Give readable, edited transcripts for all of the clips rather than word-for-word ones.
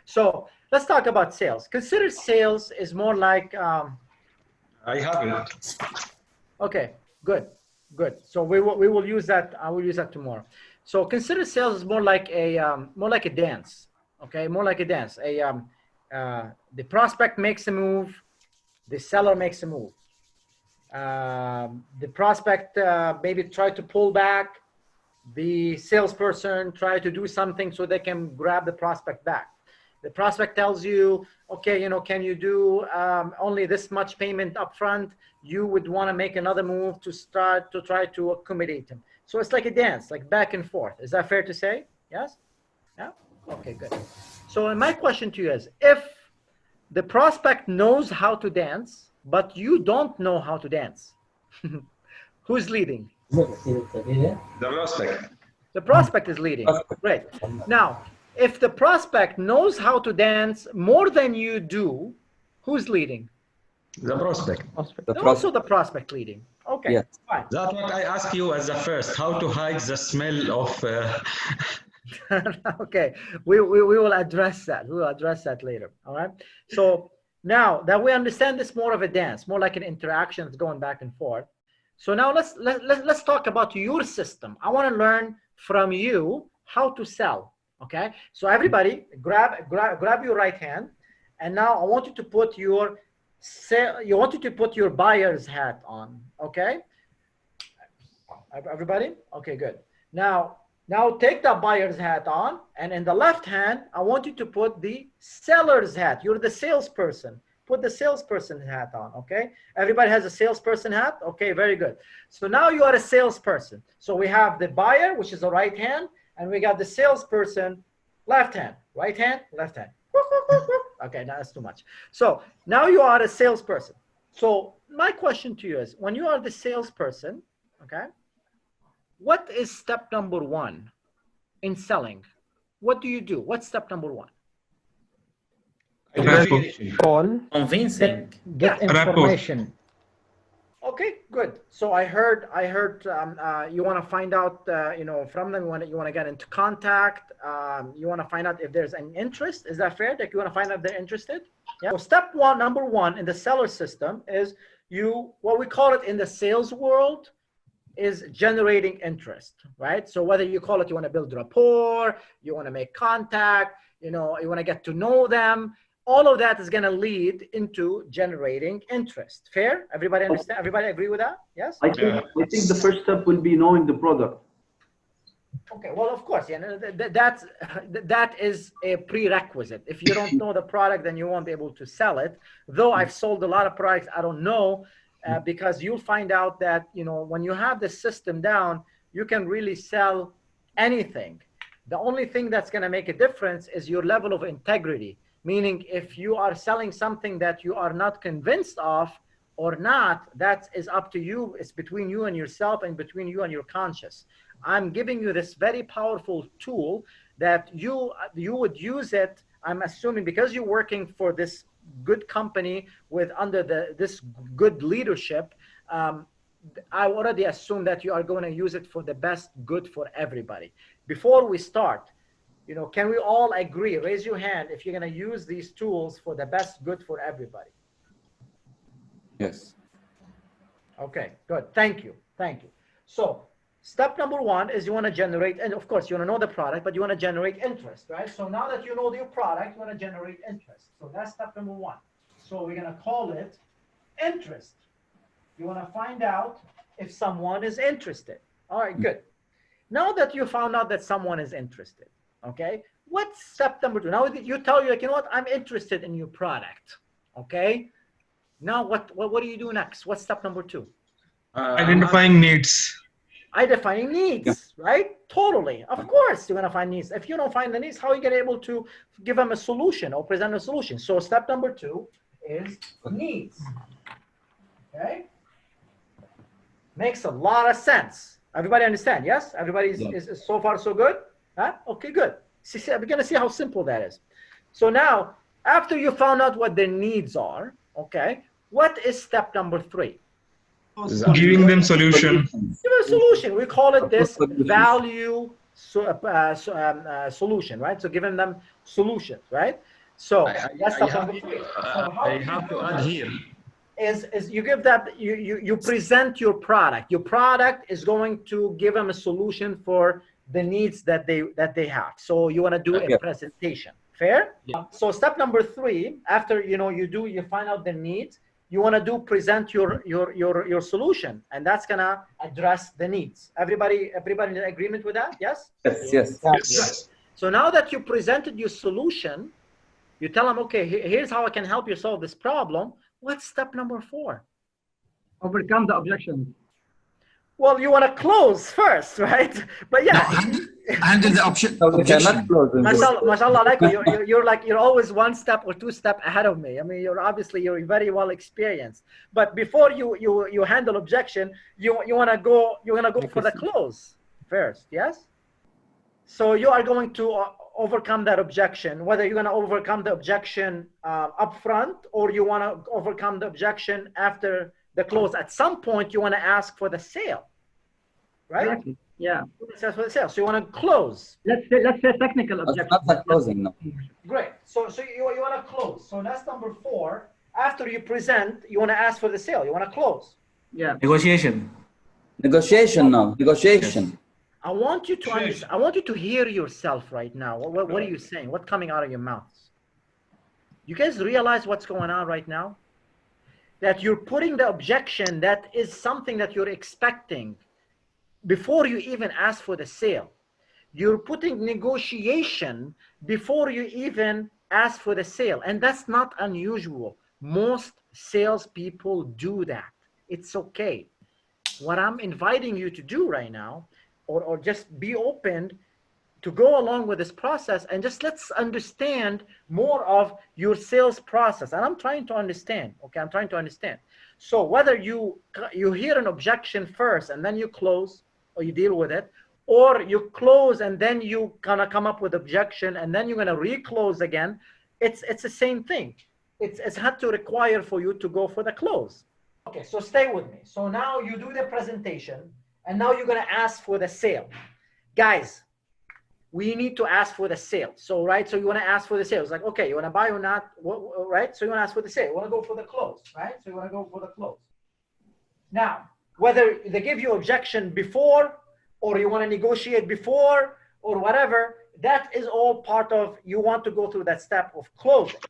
So let's talk about sales. Consider sales is more like, I have it. okay, good, good. So we will use that. I will use that tomorrow. So consider sales is more like a dance. Okay, more like a dance. The prospect makes a move, the seller makes a move. The prospect maybe try to pull back, the salesperson try to do something so they can grab the prospect back. The prospect tells you, okay, can you do only this much payment upfront? You would want to make another move to start to try to accommodate him. So it's like a dance, like back and forth. Is that fair to say? Yes? Yeah? Okay, good. So my question to you is, if the prospect knows how to dance, but you don't know how to dance, who's leading? The prospect. The prospect is leading. Great. Now, if the prospect knows how to dance more than you do, who's leading? The prospect. Also the prospect leading. Okay, yeah. Fine. That's what I asked you as the first, how to hide the smell of... Okay, we will address that. We will address that later, all right? So now that we understand this more of a dance, more like an interaction that's going back and forth. So now let's talk about your system. I want to learn from you how to sell, okay? So everybody grab your right hand, and now I want you to put your buyer's hat on, okay? Everybody? Okay, good. Now take the buyer's hat on, and in the left hand, I want you to put the seller's hat. You're the salesperson. Put the salesperson hat on, okay? Everybody has a salesperson hat? Okay, very good. So now you are a salesperson. So we have the buyer, which is the right hand, and we got the salesperson, left hand. Right hand, left hand. Okay, now that's too much. So now you are a salesperson. So my question to you is, when you are the salesperson, okay, what is step number one in selling? What do you do? What's step number one? Call, convincing, get information. Okay, good. So I heard you want to find out, from them. You want to get into contact. You want to find out if there's an interest. Is that fair? Like you want to find out if they're interested? Yeah. So step number one in the seller system is what we call it in the sales world is generating interest, right? So whether you call it, you want to build rapport, you want to make contact, you want to get to know them. All of that is going to lead into generating interest. Fair? Everybody understand? Everybody agree with that? Yes? I think the first step will be knowing the product. Okay, well, of course, that is a prerequisite. If you don't know the product, then you won't be able to sell it. Though I've sold a lot of products I don't know, because you'll find out that, when you have the system down, you can really sell anything. The only thing that's going to make a difference is your level of integrity. Meaning, if you are selling something that you are not convinced of or not, that is up to you. It's between you and yourself and between you and your conscience. I'm giving you this very powerful tool that you would use it, I'm assuming, because you're working for this good company under this good leadership. I already assume that you are going to use it for the best good for everybody. Before we start, can we all agree, raise your hand if you're going to use these tools for the best good for everybody? Yes. Okay, good. Thank you. Thank you. So step number one is you want to generate, and of course you want to know the product, but you want to generate interest, right? So now that you know your product, you want to generate interest. So that's step number one. So we're going to call it interest. You want to find out if someone is interested. All right, good. Now that you found out that someone is interested, okay, what's step number two? Now you tell you, like, you know what, I'm interested in your product, okay? Now what do you do next? What's step number two? Identifying needs. Identifying needs, right? Totally. Of course you're gonna find needs. If you don't find the needs, how are you gonna be able to give them a solution or present a solution? So step number two is needs, okay? Makes a lot of sense. Everybody understand? Yes? Everybody is so far so good? Huh? Okay, good. See, we're going to see how simple that is. So now, after you found out what their needs are, okay, what is step number three? Giving them solution. Give them a solution. We call it this value solution, right? So giving them solutions, right? So I that's step number 3. I have to add here. Is you give that, you present your product. Your product is going to give them a solution for the needs that they have. So you want to do a presentation. Fair? Yeah. So step number 3, after you find out the needs, you want to present your solution, and that's gonna address the needs. Everybody in agreement with that? Yes? Yes. So now that you presented your solution, you tell them, okay, here's how I can help you solve this problem. What's step number 4? Overcome the objections. Well, you want to close first, right? But yeah, handle the objection. mashallah, like you're always 1 step or 2 steps ahead of me. I mean, you're very well experienced. But before you handle objection, you want to go for the close first, yes? So you are going to overcome that objection, whether you're going to overcome the objection up front, or you want to overcome the objection after the close. At some point, you want to ask for the sale, right? Exactly. Yeah. Ask for the sale. So you want to close. Let's say technical objection. Not the closing, no. Great. So you want to close. So that's number 4. After you present, you want to ask for the sale. You want to close. Yeah. Negotiation. Negotiation now. Negotiation. Yes. I want you to understand. I want you to hear yourself right now. What are you saying? What's coming out of your mouths? You guys realize what's going on right now? That you're putting the objection that is something that you're expecting before you even ask for the sale. You're putting negotiation before you even ask for the sale. And that's not unusual. Most salespeople do that. It's okay. What I'm inviting you to do right now, or just be open to go along with this process, and just let's understand more of your sales process. And I'm trying to understand, okay? I'm trying to understand. So whether you hear an objection first and then you close, or you deal with it, or you close and then you kind of come up with objection and then you're going to reclose again, it's the same thing. It's had to require for you to go for the close. Okay, so stay with me. So now you do the presentation, and now you're going to ask for the sale. Guys, we need to ask for the sale. So, right, so you want to ask for the sale. It's like, okay, you want to buy or not, right? So you want to ask for the sale. You want to go for the close, right? So you want to go for the close. Now, whether they give you objection before, or you want to negotiate before, or whatever, that is all part of, you want to go through that step of closing.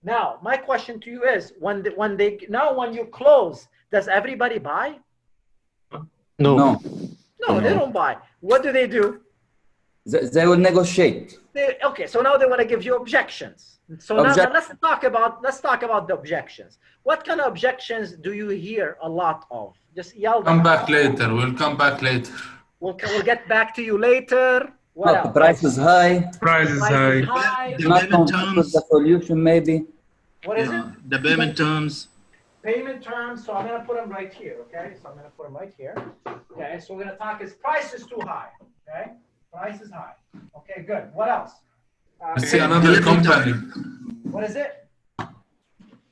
Now, my question to you is, when you close, does everybody buy? No. No, they don't buy. What do? They will negotiate. Okay, so now they want to give you objections. So now let's talk about the objections. What kind of objections do you hear a lot of? Just yell them. Come back later. We'll come back later. We'll get back to you later. What else? The price is high. Price is high. The Not payment terms. the solution, maybe. What is it? The payment terms. Payment terms. So I'm going to put them right here. Okay. So I'm going to put them right here. Okay. So we're going to talk is price is too high. Okay. Price is high. Okay. Good. What else? We'll see another company. What is it?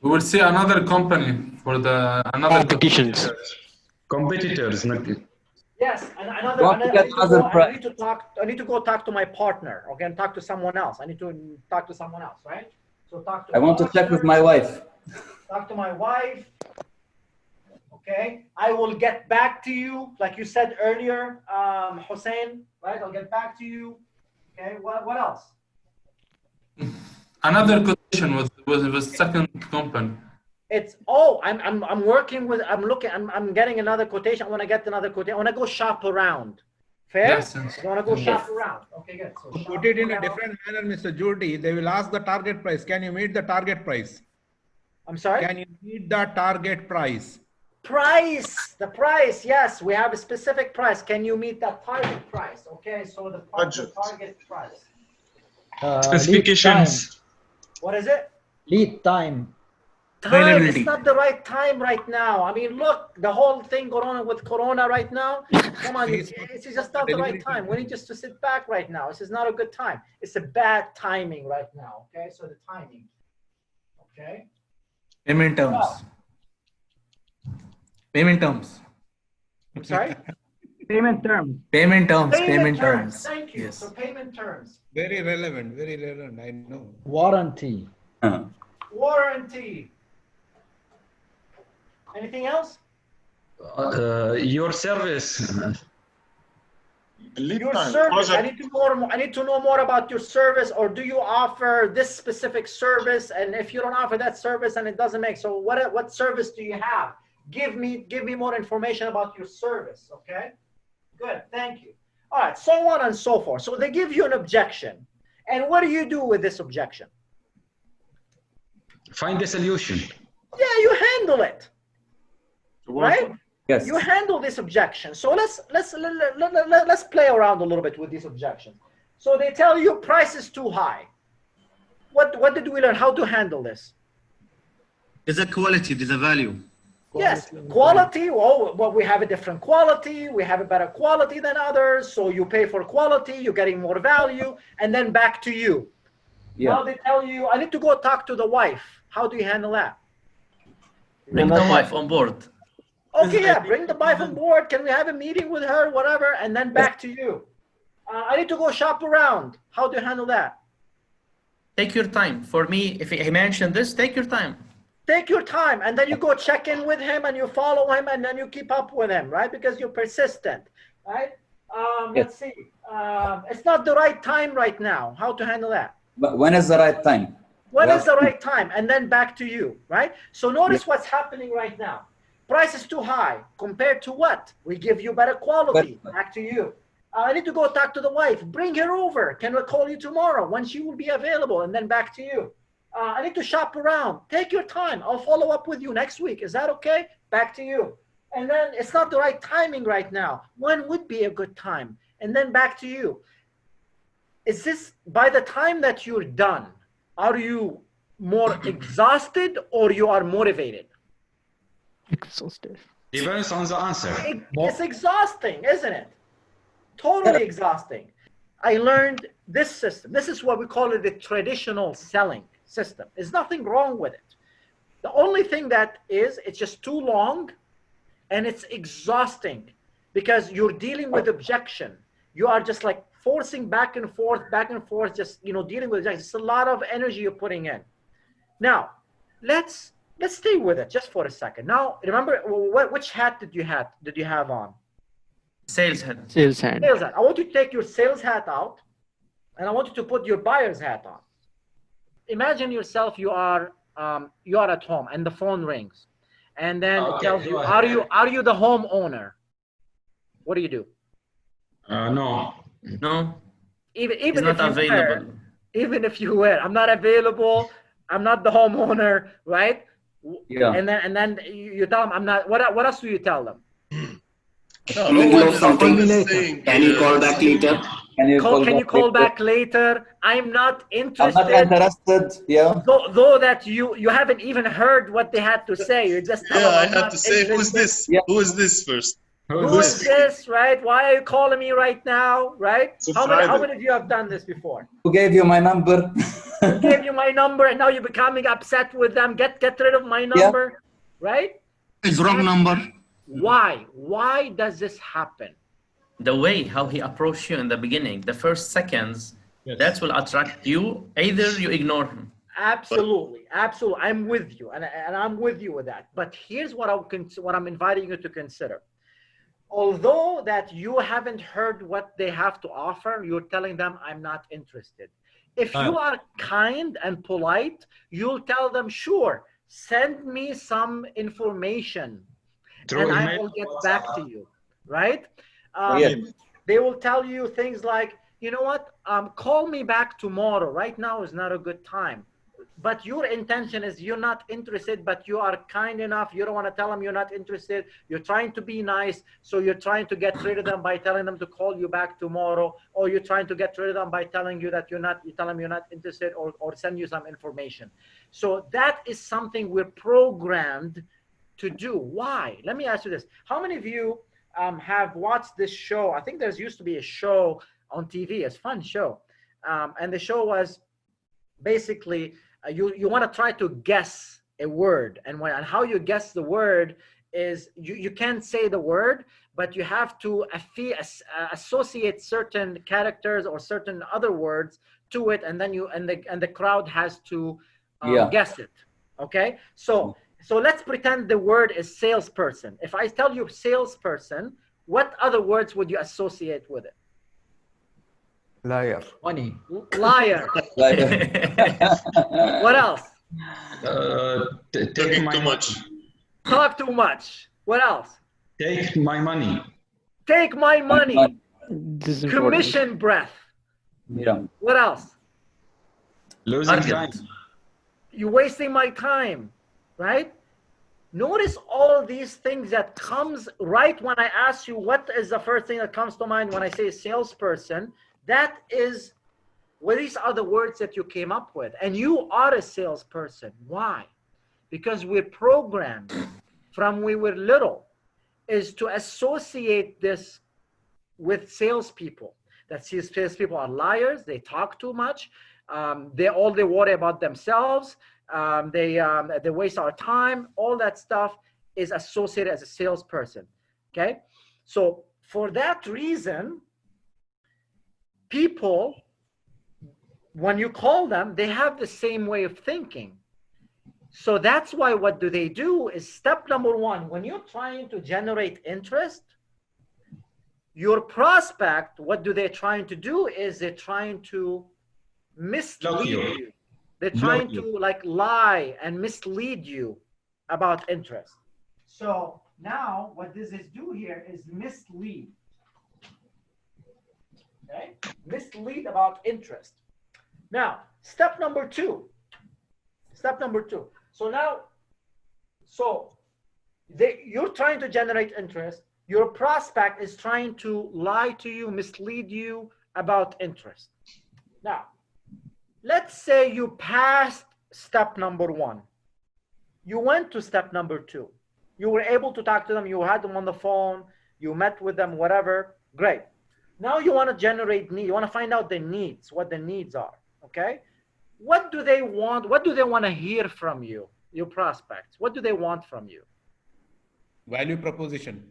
We will see another company for the another Competitions. Competitors, not Yes, and I need to go talk to my partner, okay, and talk to someone else. I need to talk to someone else, right? So talk to. I want to check with my wife. Talk to my wife. Okay, I will get back to you, like you said earlier, Hussein. Right, I'll get back to you. Okay, what else? Another quotation with the second company. It's I'm getting another quotation. I want to get another quotation. I want to go shop around. Fair? Yes. I want to go shop around. Okay, good. So put it in a different manner, Mr. Jurdi. They will ask the target price. Can you meet the target price? I'm sorry? Can you meet the target price? The price, yes. We have a specific price. Can you meet that target price? Okay, so the target price. Specifications. What is it? Lead time. It's not the right time right now. I mean, look, the whole thing going on with Corona right now. Come on, it's just not the right time. We need just to sit back right now. This is not a good time. It's a bad timing right now. Okay, so the timing. Okay. Payment terms. Wow. Payment terms. I'm sorry? Payment terms. Payment terms. Thank you. Yes. So payment terms. Very relevant, I know. Warranty. Warranty. Anything else? Your service. Your service. I need to know more about your service, or do you offer this specific service? And if you don't offer that service and it doesn't make, so what service do you have? Give me more information about your service. Okay. Good. Thank you. All right. So on and so forth. So they give you an objection, and what do you do with this objection? Find a solution. Yeah, you handle it. Right? Yes. You handle this objection. So let's play around a little bit with these objections. So they tell you price is too high. What did we learn? How to handle this? There's a quality, there's a value. Yes, quality. Well, we have a different quality. We have a better quality than others. So you pay for quality. You're getting more value, and then back to you. Yeah. Now they tell you, I need to go talk to the wife. How do you handle that? Bring the wife on board. Okay, yeah, bring the wife on board. Can we have a meeting with her, whatever, and then back to you. I need to go shop around. How do you handle that? Take your time. For me, if he mentioned this, take your time. Take your time, and then you go check in with him, and you follow him, and then you keep up with him, right? Because you're persistent, right? Let's see. It's not the right time right now. How to handle that? But when is the right time? When is the right time? And then back to you, right? So notice what's happening right now. Price is too high compared to what? We give you better quality. Back to you. I need to go talk to the wife. Bring her over. Can we call you tomorrow when she will be available? And then back to you. I need to shop around. Take your time. I'll follow up with you next week. Is that okay? Back to you. And then it's not the right timing right now. When would be a good time? And then back to you. Is this, by the time that you're done, are you more exhausted or you are motivated? Exhausted. Depends on the answer. It's exhausting, isn't it? Totally exhausting. I learned this system. This is what we call it the traditional selling system. There's nothing wrong with it. The only thing that is, it's just too long and it's exhausting because you're dealing with objection. You are just like forcing back and forth, just, dealing with objection. It's a lot of energy you're putting in. Now, let's stay with it just for a second. Now, remember, which hat did you have on? Sales hat. Sales hat. Sales hat. I want you to take your sales hat out, and I want you to put your buyer's hat on. Imagine yourself, you are at home, and the phone rings, and then it tells you, are you the homeowner? What do you do? No. No. Even not available. Even if you were, I'm not available. I'm not the homeowner, right? Yeah. And then you tell them I'm not. What else do you tell them? Can you call back later? Can you call back later? I'm not interested. I'm not interested. Yeah. Though that you haven't even heard what they had to say. You just tell them, I have to say, who's this? Yeah. Who is this first? Who is this, right? Why are you calling me right now, right? How many of you have done this before? Who gave you my number? Who gave you my number and now you're becoming upset with them? Get rid of my number, right? It's wrong number. Why? Why does this happen? The way how he approached you in the beginning, the first seconds, that will attract you. Either you ignore him. Absolutely. I'm with you, and I'm with you with that. But here's what I'm inviting you to consider. Although that you haven't heard what they have to offer, you're telling them, I'm not interested. If you are kind and polite, you'll tell them, sure, send me some information and I will get back to you, right? They will tell you things like, you know what, call me back tomorrow. Right now is not a good time. But your intention is you're not interested, but you are kind enough. You don't want to tell them you're not interested. You're trying to be nice. So you're trying to get rid of them by telling them to call you back tomorrow. Or you're trying to get rid of them by telling you that you tell them you're not interested or send you some information. So that is something we're programmed to do. Why? Let me ask you this. How many of you have watched this show? I think there's used to be a show on TV, a fun show. And the show was basically, you want to try to guess a word, and how you guess the word is you can't say the word, but you have to associate certain characters or certain other words to it, and then the crowd has to guess it. Okay, so let's pretend the word is salesperson. If I tell you salesperson, what other words would you associate with it? Liar. Money. Liar. What else? Talking too much. Talk too much. What else? Take my money. Take my money. This is important. Commission breath. Yeah. What else? Losing time. You're wasting my time, right? Notice all these things that comes right when I ask you what is the first thing that comes to mind when I say salesperson. That is, well, these are the words that you came up with. And you are a salesperson. Why? Because we're programmed from we were little is to associate this with salespeople. That salespeople are liars. They talk too much. They worry about themselves. They waste our time. All that stuff is associated as a salesperson. Okay, so for that reason, people, when you call them, they have the same way of thinking. So that's why what do they do is step number one, when you're trying to generate interest, your prospect, what do they trying to do is they're trying to mislead you. They're trying to like lie and mislead you about interest. So now what this is do here is mislead. Okay? Mislead about interest. Now, step number two. So now, you're trying to generate interest. Your prospect is trying to lie to you, mislead you about interest. Now, let's say you passed step number one. You went to step number two. You were able to talk to them. You had them on the phone. You met with them, whatever. Great. Now you want to generate need. You want to find out their needs, what the needs are. Okay. What do they want? What do they want to hear from you, your prospects? What do they want from you? Value proposition.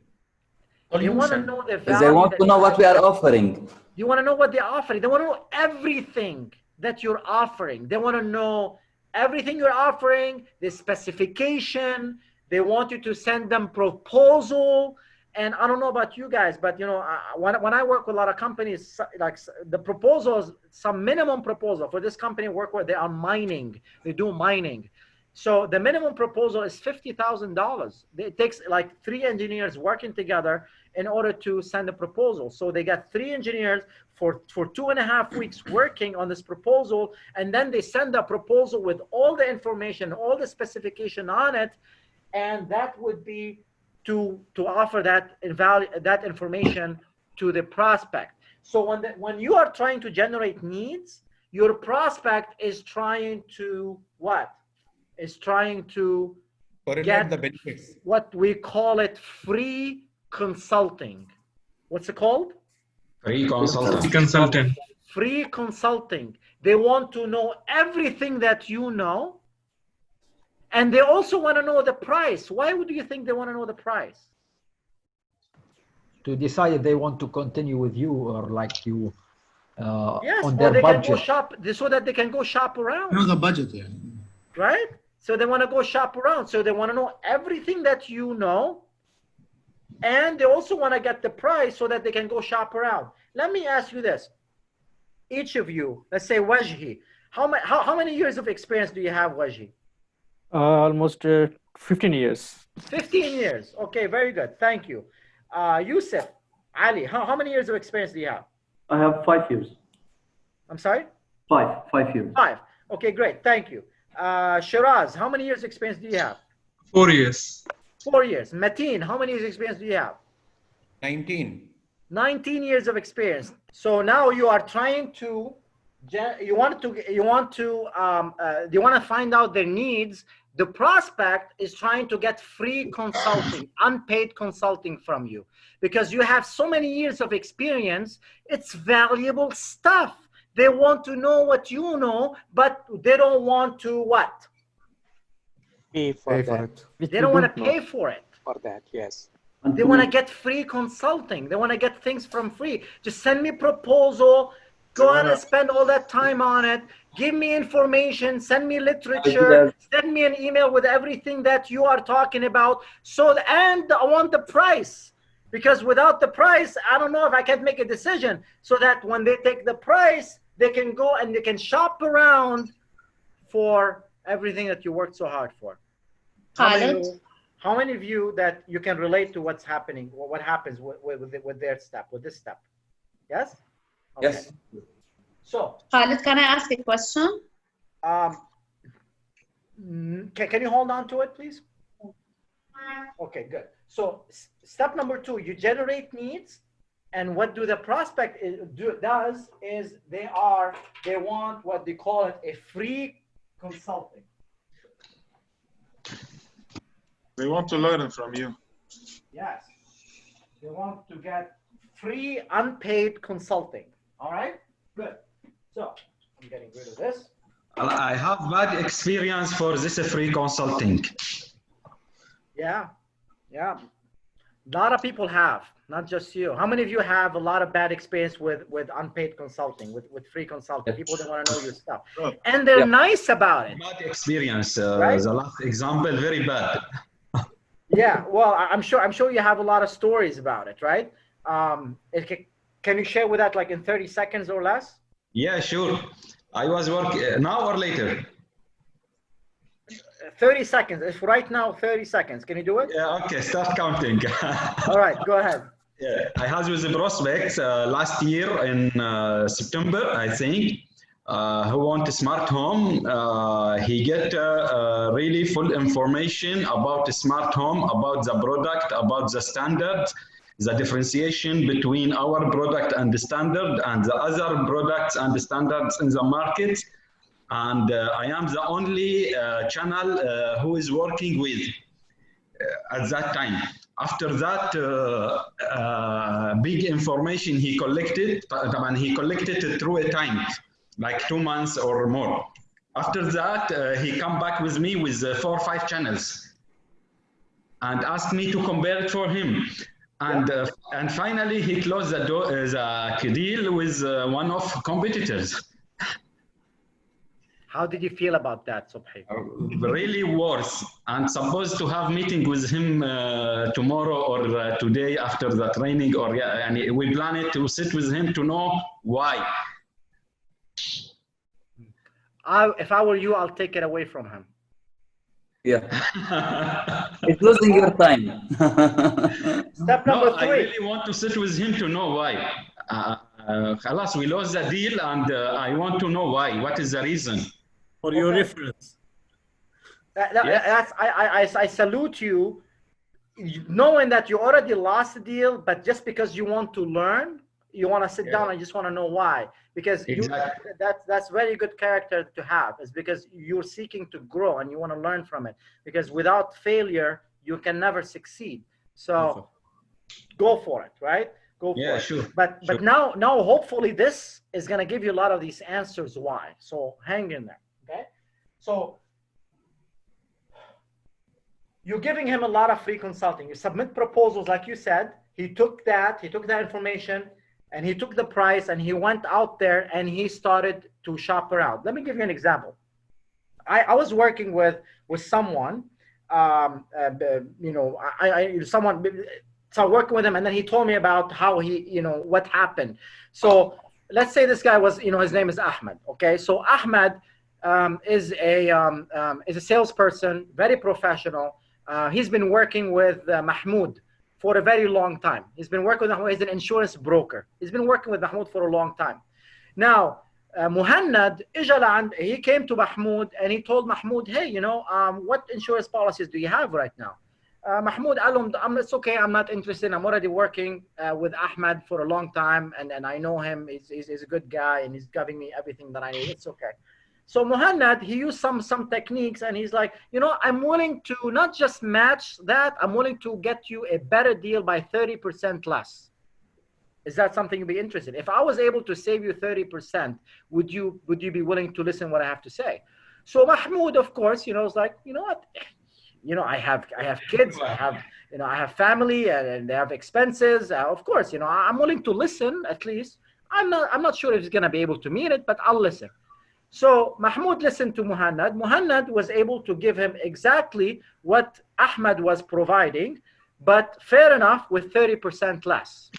They want to know the value. They want to know what we are offering. You want to know what they're offering. They want to know everything that you're offering. They want to know everything you're offering, the specification. They want you to send them proposal. And I don't know about you guys, but you know, when I work with a lot of companies, like the proposals, some minimum proposal for this company work where they are mining, they do mining. So the minimum proposal is $50,000. It takes like 3 engineers working together in order to send a proposal. So they got 3 engineers for 2.5 weeks working on this proposal, and then they send a proposal with all the information, all the specification on it, and that would be to offer that information to the prospect. So when you are trying to generate needs, your prospect is trying to what? Is trying to get the benefits. What we call it free consulting. What's it called? Free consulting. Consultant. Free consulting. They want to know everything that you know. And they also want to know the price. Why would you think they want to know the price? To decide if they want to continue with you or like you yes, on or their they can budget. go shop so that they can go shop around. No, the budget, yeah. Right? So they want to go shop around. So they want to know everything that you know. And they also want to get the price so that they can go shop around. Let me ask you this. Each of you, let's say Wajhi, how many years of experience do you have, Wajhi? Almost 15 years. 15 years. Okay, very good. Thank you. Yusuf, Ali, how many years of experience do you have? I have 5 years. I'm sorry? 5 years. 5. Okay, great. Thank you. Shiraz, how many years experience do you have? 4 years. 4 years. Mateen, how many years experience do you have? 19. 19 years of experience. So now you are trying to, you want to find out their needs. The prospect is trying to get free consulting, unpaid consulting from you, because you have so many years of experience. It's valuable stuff. They want to know what you know, but they don't want to what? Pay for it. They don't want to pay for it. For that, yes. They want to get free consulting. They want to get things from free. Just send me proposal. Go on and spend all that time on it. Give me information, send me literature, send me an email with everything that you are talking about. And I want the price, because without the price, I don't know if I can make a decision, so that when they take the price, they can go and they can shop around for everything that you worked so hard for. How many of you that you can relate to what's happening, what happens with their step, with this step? Yes? Okay. Yes. So, Khaled, can I ask a question? Can you hold on to it, please? Okay, good. So step number 2, you generate needs, and what do the prospect does is they want what they call it a free consulting. They want to learn from you. Yes, they want to get free unpaid consulting. All right, good. So I'm getting rid of this. I have bad experience for this free consulting. Yeah. A lot of people have, not just you. How many of you have a lot of bad experience with unpaid consulting, with free consulting? People don't want to know your stuff, and they're nice about it. Bad experience. Right? The last example, very bad. Yeah. Well, I'm sure you have a lot of stories about it, right? Can you share with that, like in 30 seconds or less? Yeah, sure. I was working now or later. 30 seconds. If right now, 30 seconds. Can you do it? Yeah, okay, start counting. All right, go ahead. Yeah, I had with the prospects last year in September, I think, who want a smart home. He get really full information about the smart home, about the product, about the standards, the differentiation between our product and the standard and the other products and the standards in the market. And I am the only channel who is working with at that time. After that, big information he collected, and he collected it through a time, like 2 months or more. After that, he come back with me with 4 or 5 channels and asked me to compare it for him. And finally, he closed the deal with one of competitors. How did you feel about that, Subhi? Really worse. I'm supposed to have meeting with him tomorrow or today after the training, or and we plan it to sit with him to know why. If I were you, I'll take it away from him. Yeah. It's losing your time. Step number 3. I really want to sit with him to know why. Khalas, we lost the deal, and I want to know why. What is the reason? For your reference. I salute you, knowing that you already lost the deal, but just because you want to learn, you want to sit down and just want to know why. Because that's very good character to have. It's because you're seeking to grow and you want to learn from it. Because without failure, you can never succeed. So go for it, right? Go for it. Sure. But now hopefully this is going to give you a lot of these answers why. So hang in there. Okay, so you're giving him a lot of free consulting. You submit proposals, like you said. He took that information, and he took the price, and he went out there and he started to shop around. Let me give you an example. I was working with someone, so working with him, and then he told me about how he, what happened. So let's say this guy was, his name is Ahmed. Okay, so Ahmed is a salesperson, very professional. He's been working with Mahmoud for a very long time. He's been working with Mahmoud. He's an insurance broker. He's been working with Mahmoud for a long time. Now, Muhannad, he came to Mahmoud and he told Mahmoud, hey, what insurance policies do you have right now? Mahmoud, it's okay, I'm not interested. I'm already working with Ahmed for a long time, and I know him. He's a good guy, and he's giving me everything that I need. It's okay. So Muhannad, he used some techniques, and he's like, I'm willing to not just match that, I'm willing to get you a better deal by 30% less. Is that something you'd be interested in? If I was able to save you 30%, would you be willing to listen what I have to say? So Mahmoud, of course, is like, what? I have kids, I have family, and they have expenses. Of course, I'm willing to listen at least. I'm not sure if he's going to be able to meet it, but I'll listen. So Mahmoud listened to Muhannad. Muhannad was able to give him exactly what Ahmed was providing, but fair enough with 30% less.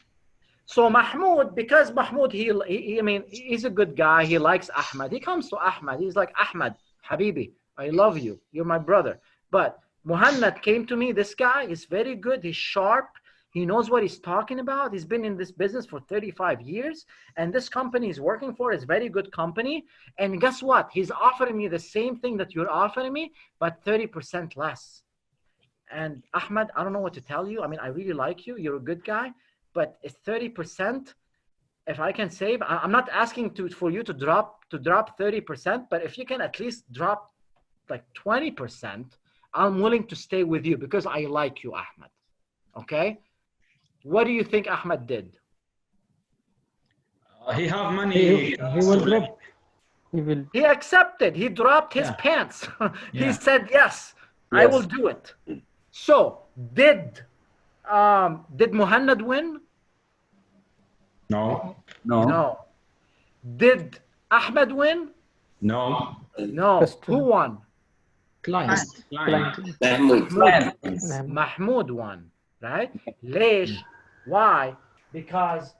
So Mahmoud, because Mahmoud, I mean, he's a good guy. He likes Ahmed. He comes to Ahmed. He's like, Ahmed, Habibi, I love you. You're my brother. But Muhannad came to me. This guy is very good. He's sharp. He knows what he's talking about. He's been in this business for 35 years. And this company he's working for is a very good company. And guess what? He's offering me the same thing that you're offering me, but 30% less. And Ahmed, I don't know what to tell you. I mean, I really like you. You're a good guy. But it's 30%. If I can save, I'm not asking for you to drop 30%, but if you can at least drop like 20%, I'm willing to stay with you because I like you, Ahmed. Okay? What do you think Ahmed did? He have money. He will drop. He accepted. He dropped his pants. He said, yes, I will do it. So did Muhannad win? No. No. Did Ahmed win? No. No. Who won? Client. Mahmoud won, right? Lesh. Why? Because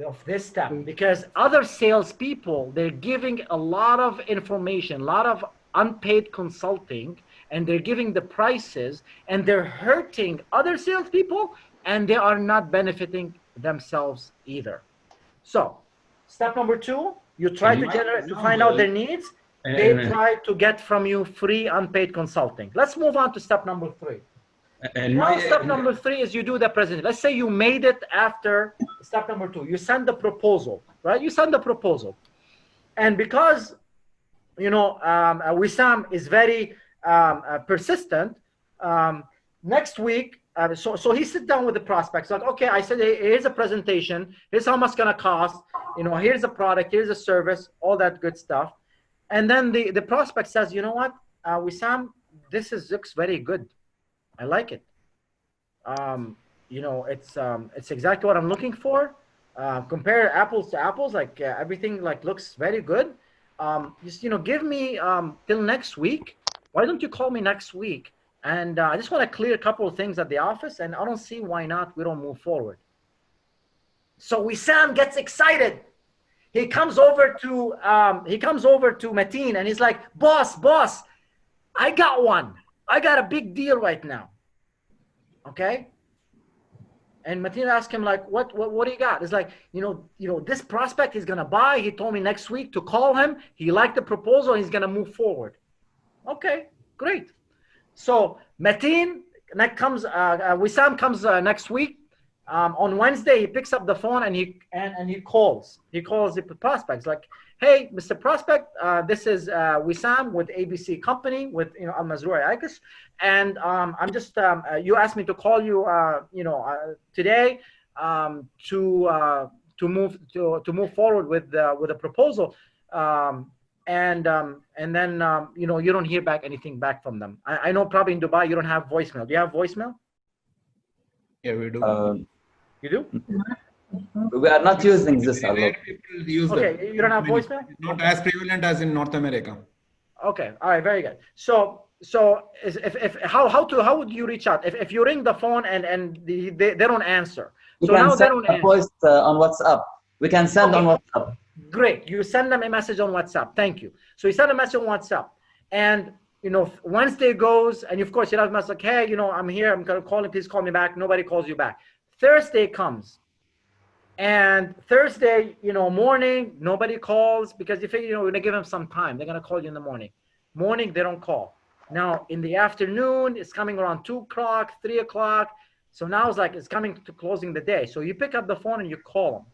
of this step. Because other salespeople, they're giving a lot of information, a lot of unpaid consulting, and they're giving the prices, and they're hurting other salespeople, and they are not benefiting themselves either. So, step number 2, you try to find out their needs. They try to get from you free unpaid consulting. Let's move on to step number 3. Now, step number 3 is you do the presentation. Let's say you made it after step number 2. You send the proposal, right? You send the proposal. And because, you know, Wissam is very persistent, next week, so he sits down with the prospects, like, okay, I said, here's a presentation, here's how much it's gonna cost, you know, here's a product, here's a service, all that good stuff. And then the prospect says, you know what, Wissam, this looks very good. I like it. You know, it's exactly what I'm looking for. Compare apples to apples, like everything like looks very good. Just, you know, give me till next week. Why don't you call me next week? And I just want to clear a couple of things at the office, and I don't see why not we don't move forward. So Wissam gets excited. He comes over to Mateen, and he's like, boss, I got one. I got a big deal right now. Okay? And Mateen asked him, like, what do you got? It's like, you know, this prospect he's gonna buy. He told me next week to call him. He liked the proposal. He's gonna move forward. Okay, great. So Mateen Wissam comes next week. On Wednesday, he picks up the phone and he calls. He calls the prospects, like, hey, Mr. Prospect, this is Wissam with ABC Company with, you know, Al Mazroui Aikis, and I'm just you asked me to call you today to move forward with a proposal, and then you know, you don't hear anything back from them. I know probably in Dubai you don't have voicemail. Do you have voicemail? Yeah, we do. You do? We are not using this a lot. Okay, you don't have voicemail? Not as prevalent as in North America. Okay, all right, very good. So how would you reach out if you ring the phone and they don't answer? We So can now they send don't a answer. voice on WhatsApp. We can send on WhatsApp. Great, you send them a message on WhatsApp. Thank you. So you send a message on WhatsApp, and you know, Wednesday goes, and of course you have a message like, hey, you know, I'm here. I'm gonna call you. Please call me back. Nobody calls you back. Thursday comes. And Thursday, you know, morning, nobody calls because you figure, you know, we're gonna give them some time. They're gonna call you in the morning. Morning, they don't call. Now in the afternoon, it's coming around 2 o'clock, 3 o'clock. So now it's like it's coming to closing the day. So you pick up the phone and you call them.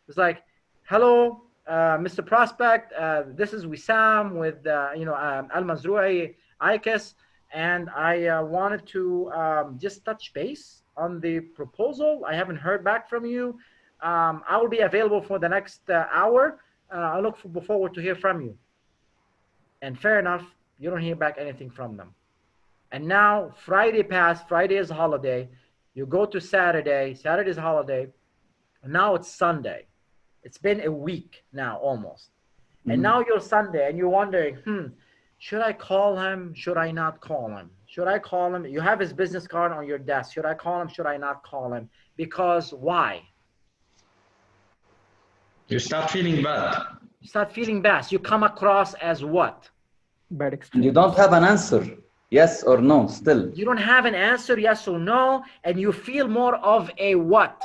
It's like, hello, Mr. Prospect. This is Wissam with you know, Al Mazroui Aikis, and I wanted to just touch base on the proposal. I haven't heard back from you. I will be available for the next hour. I look forward to hear from you. And fair enough, you don't hear back anything from them. And now Friday passed. Friday is a holiday. You go to Saturday. Saturday's a holiday. And now it's Sunday. It's been a week now almost. And now you're Sunday and you're wondering, should I call him? Should I not call him? Should I call him? You have his business card on your desk. Should I call him? Should I not call him? Because why? You start feeling bad. You start feeling bad. You come across as what? Bad experience. You don't have an answer, yes or no, still. You don't have an answer, yes or no, and you feel more of a what?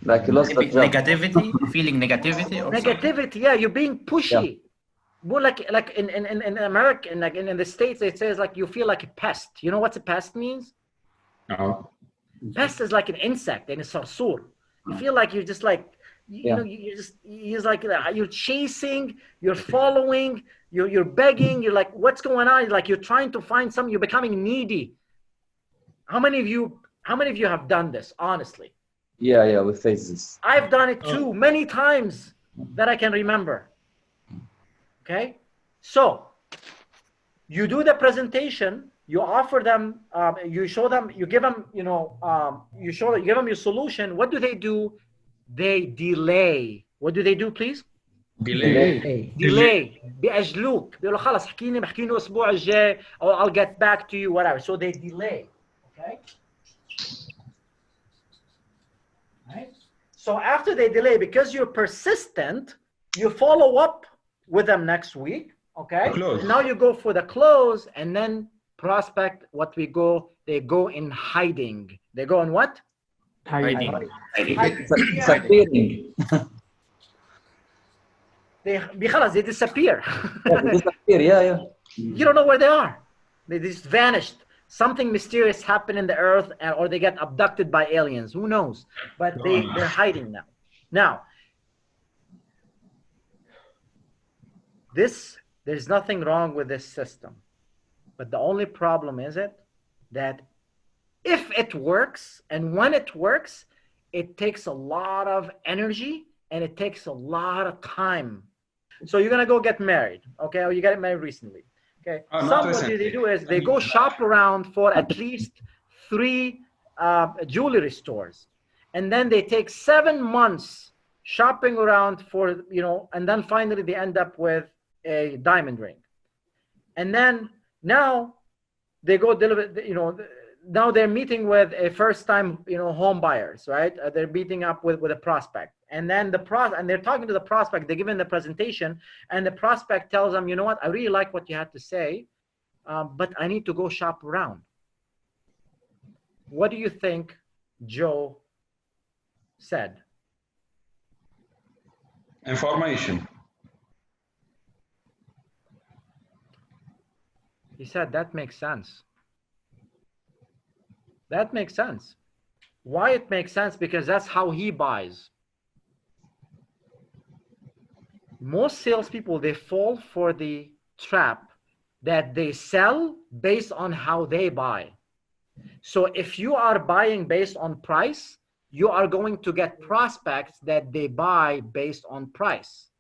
Like you lost the job. Negativity, feeling negativity. Also. Negativity, yeah, you're being pushy. More like in America, like in the States, it says like you feel like a pest. You know what a pest means? No. Pest is like an insect and a sarsur. You feel like you're just like, you know, you're like, you're chasing, you're following, you're begging, you're like, what's going on? Like you're trying to find something, you're becoming needy. How many of you have done this, honestly? Yeah, we face this. I've done it too, many times that I can remember. Okay, so you do the presentation, you offer them, you show them, you give them, you give them your solution. What do? They delay. What do they do, please? Delay. بيأجلوك. بيقولوا خلاص احكي له الأسبوع الجاي, or I'll get back to you, whatever. So they delay. Okay. Right. So after they delay, because you're persistent, you follow up with them next week. Okay. Now you go for the close, and then prospect. They go in hiding. They go in what? Hiding. They disappear. They disappear, yeah. You don't know where they are. They just vanished. Something mysterious happened in the earth, or they get abducted by aliens. Who knows? But they're hiding now. Now, there's nothing wrong with this system. But the only problem is that if it works, and when it works, it takes a lot of energy and it takes a lot of time. So you're gonna go get married, okay? Or you got married recently, okay? What they do is they go shop around for at least 3 jewelry stores, and then they take 7 months shopping around for, and then finally they end up with a diamond ring. And then now they go deliver, now they're meeting with a first-time, home buyers, right? They're meeting up with a prospect, and then and they're talking to the prospect. They're giving the presentation, and the prospect tells them, you know what? I really like what you had to say, but I need to go shop around. What do you think Joe said? Information. He said that makes sense. That makes sense. Why it makes sense? Because that's how he buys. Most salespeople, they fall for the trap that they sell based on how they buy. So if you are buying based on price, you are going to get prospects that they buy based on price.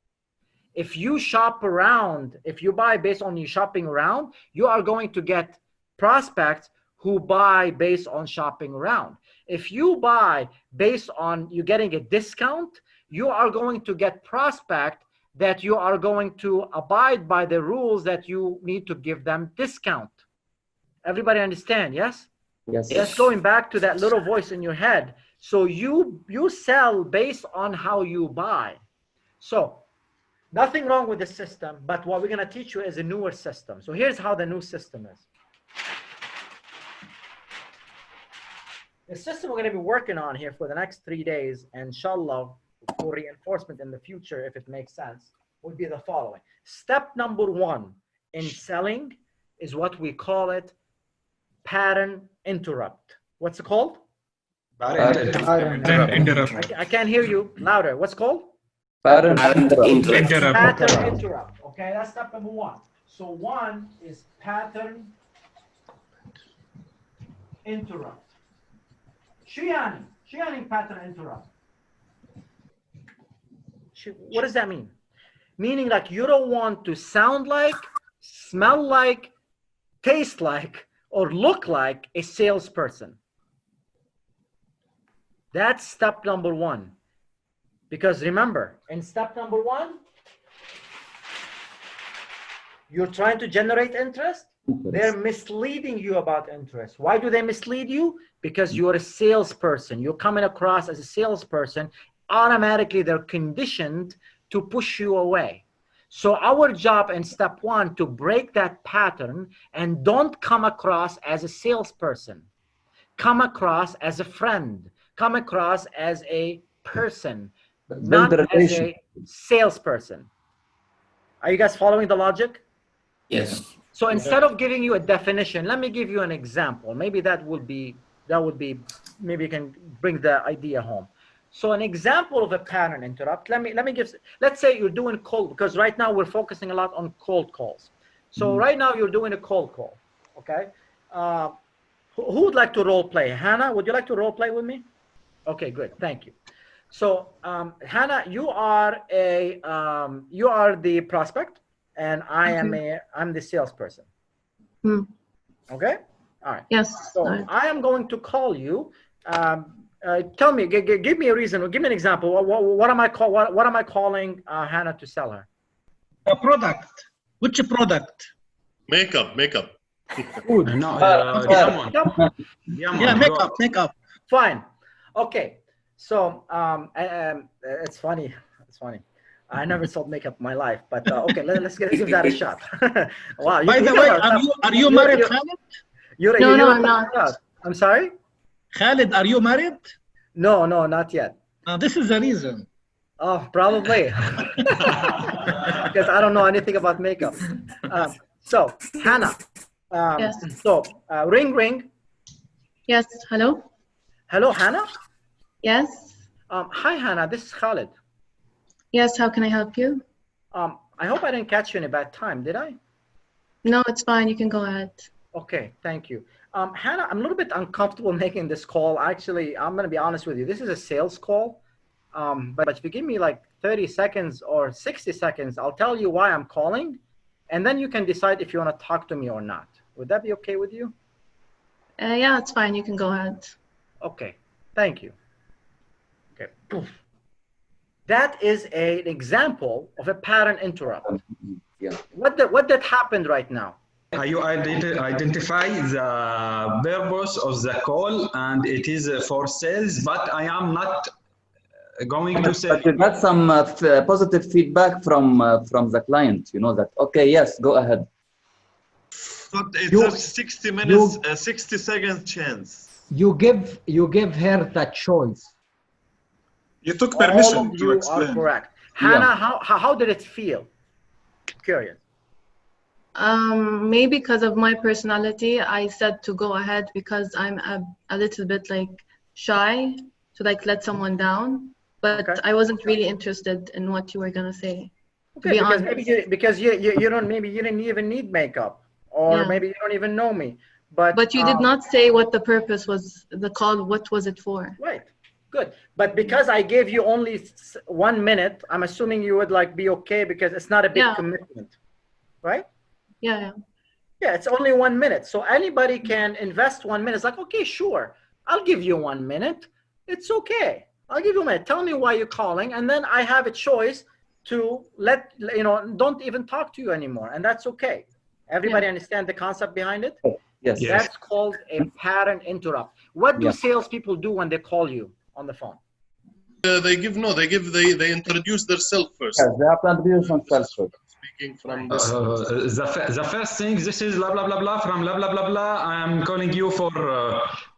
If you shop around, if you buy based on you shopping around, you are going to get prospects who buy based on shopping around. If you buy based on you getting a discount, you are going to get prospect that you are going to abide by the rules that you need to give them discount. Everybody understand? Yes? Yes. Just going back to that little voice in your head. So you sell based on how you buy. So nothing wrong with the system, but what we're going to teach you is a newer system. So here's how the new system is. The system we're going to be working on here for the next 3 days, inshallah, for reinforcement in the future, if it makes sense, would be the following. Step number 1 in selling is what we call it pattern interrupt. What's it called? Interrupt. I can't hear you louder. What's it called? Pattern Interrupt. Pattern interrupt. Okay, that's step number 1. So 1 is pattern interrupt. شو يعني pattern interrupt? What does that mean? Meaning like you don't want to sound like, smell like, taste like, or look like a salesperson. That's step number one. Because remember, in step number one, you're trying to generate interest. They're misleading you about interest. Why do they mislead you? Because you're a salesperson. You're coming across as a salesperson. Automatically, they're conditioned to push you away. So our job in step one, to break that pattern and don't come across as a salesperson. Come across as a friend. Come across as a person, not as a salesperson. Are you guys following the logic? Yes. So instead of giving you a definition, let me give you an example. Maybe that would be, maybe you can bring the idea home. So an example of a pattern interrupt, let's say you're doing cold, because right now we're focusing a lot on cold calls. So right now you're doing a cold call, okay? Who would like to role play? Hannah, would you like to role play with me? Okay, good, thank you. So Hannah, you are the prospect, and I'm the salesperson. Okay, all right. Yes. So I am going to call you. Tell me, give me a reason, or give me an example. What am I calling Hannah to sell her? A product. Which product? Makeup. Food. Yeah, makeup. Fine. Okay. So it's funny. I never sold makeup in my life, but okay, let's give that a shot. Wow. By the way, are you married, Khaled? No, I'm not. I'm sorry? Khaled, are you married? No, not yet. This is the reason. Oh, probably. Because I don't know anything about makeup. So, Hannah. Yes. So, ring. Yes. Hello. Hello, Hannah? Yes. Hi, Hannah. This is Khaled. Yes. How can I help you? I hope I didn't catch you in a bad time, did I? No, it's fine. You can go ahead. Okay, thank you. Hannah, I'm a little bit uncomfortable making this call. Actually, I'm going to be honest with you. This is a sales call. But if you give me like 30 seconds or 60 seconds, I'll tell you why I'm calling. And then you can decide if you want to talk to me or not. Would that be okay with you? Yeah, it's fine. You can go ahead. Okay, thank you. Okay. That is an example of a pattern interrupt. Yeah. What that happened right now? You identify the purpose of the call, and it is for sales, but I am not going to sell. But you got some positive feedback from the client, you know, that, okay, yes, go ahead. But it's a 60 minutes, 60 second chance. You give her the choice. You took permission All of to you explain. are correct. Hannah, how did it feel? Curious. Maybe because of my personality, I said to go ahead because I'm a little bit like shy to like let someone down, but I wasn't really interested in what you were gonna say. Okay, because you didn't even need makeup, or maybe you don't even know me. But you did not say what the purpose was, the call, what was it for? Right, good. But because I gave you only 1 minute, I'm assuming you would like be okay because it's not a big commitment, right? Yeah. Yeah, it's only 1 minute. So anybody can invest 1 minute. It's like, okay, sure. I'll give you 1 minute. It's okay. I'll give you a minute. Tell me why you're calling. And then I have a choice to don't even talk to you anymore. And that's okay. Everybody understand the concept behind it? Yes. That's called a pattern interrupt. What do salespeople do when they call you on the phone? They introduce themselves first. Yes, they have to introduce themselves first. Speaking from this. The first thing, this is blah blah blah blah from blah blah blah blah. I am calling you for,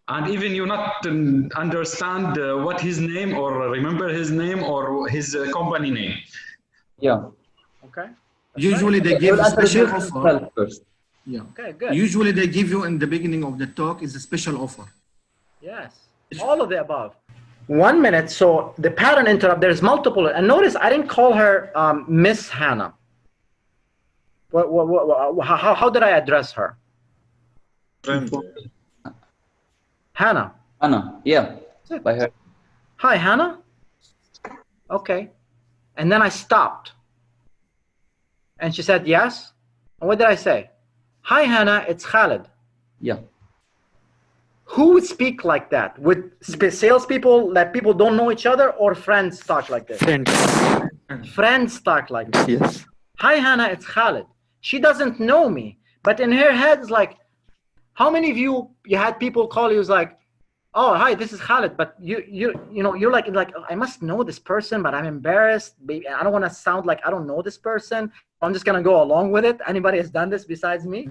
and even you not understand what his name or remember his name or his company name. Yeah. Okay. Usually they give a special offer. First. Yeah. Okay, good. Usually they give you in the beginning of the talk is a special offer. Yes. All of the above. 1 minute. So the pattern interrupt, there's multiple. And notice I didn't call her Miss Hannah. How did I address her? Hannah. Hannah, yeah. By her. Hi, Hannah. Okay. And then I stopped. And she said yes. And what did I say? Hi, Hannah, it's Khaled. Yeah. Who would speak like that? Would salespeople that people don't know each other, or friends talk like this? Friends talk like this. Yes. Hi Hannah, it's Khaled. She doesn't know me, but in her head it's like, how many of you had people call you like, oh hi, this is Khaled, but you know you're like oh, I must know this person, but I'm embarrassed. I don't want to sound like I don't know this person. I'm just gonna go along with it. Anybody has done this besides me?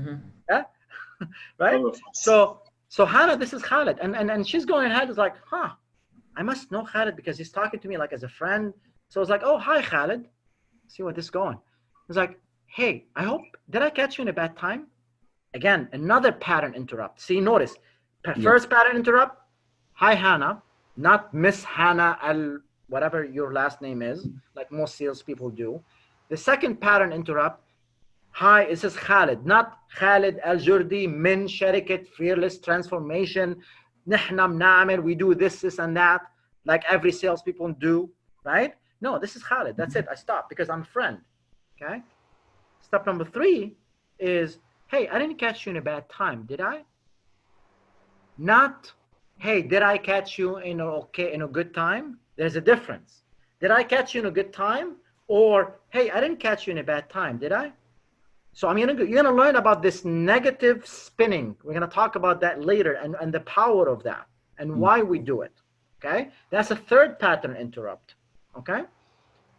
Yeah, right. So Hannah, this is Khaled, and she's going ahead is like, huh, I must know Khaled because he's talking to me like as a friend. So it's like, oh hi Khaled, see where this is going. It's like, hey, did I catch you in a bad time? Again, another pattern interrupt. See, notice, first pattern interrupt. Hi Hannah, not Miss Hannah al whatever your last name is, like most salespeople do. The second pattern interrupt. Hi, this is Khaled, not Khaled Jurdi min sharikat fearless transformation. Nihna bna'mel, we do this and that, like every salespeople do, right? No, this is Khaled. That's it. I stop because I'm a friend. Okay. Step number 3 is, hey, I didn't catch you in a bad time, did I? Not, hey, did I catch you in a good time? There's a difference. Did I catch you in a good time? Or, hey, I didn't catch you in a bad time, did I? So you're gonna learn about this negative spinning. We're gonna talk about that later and the power of that and why we do it. Okay, that's a third pattern interrupt. Okay,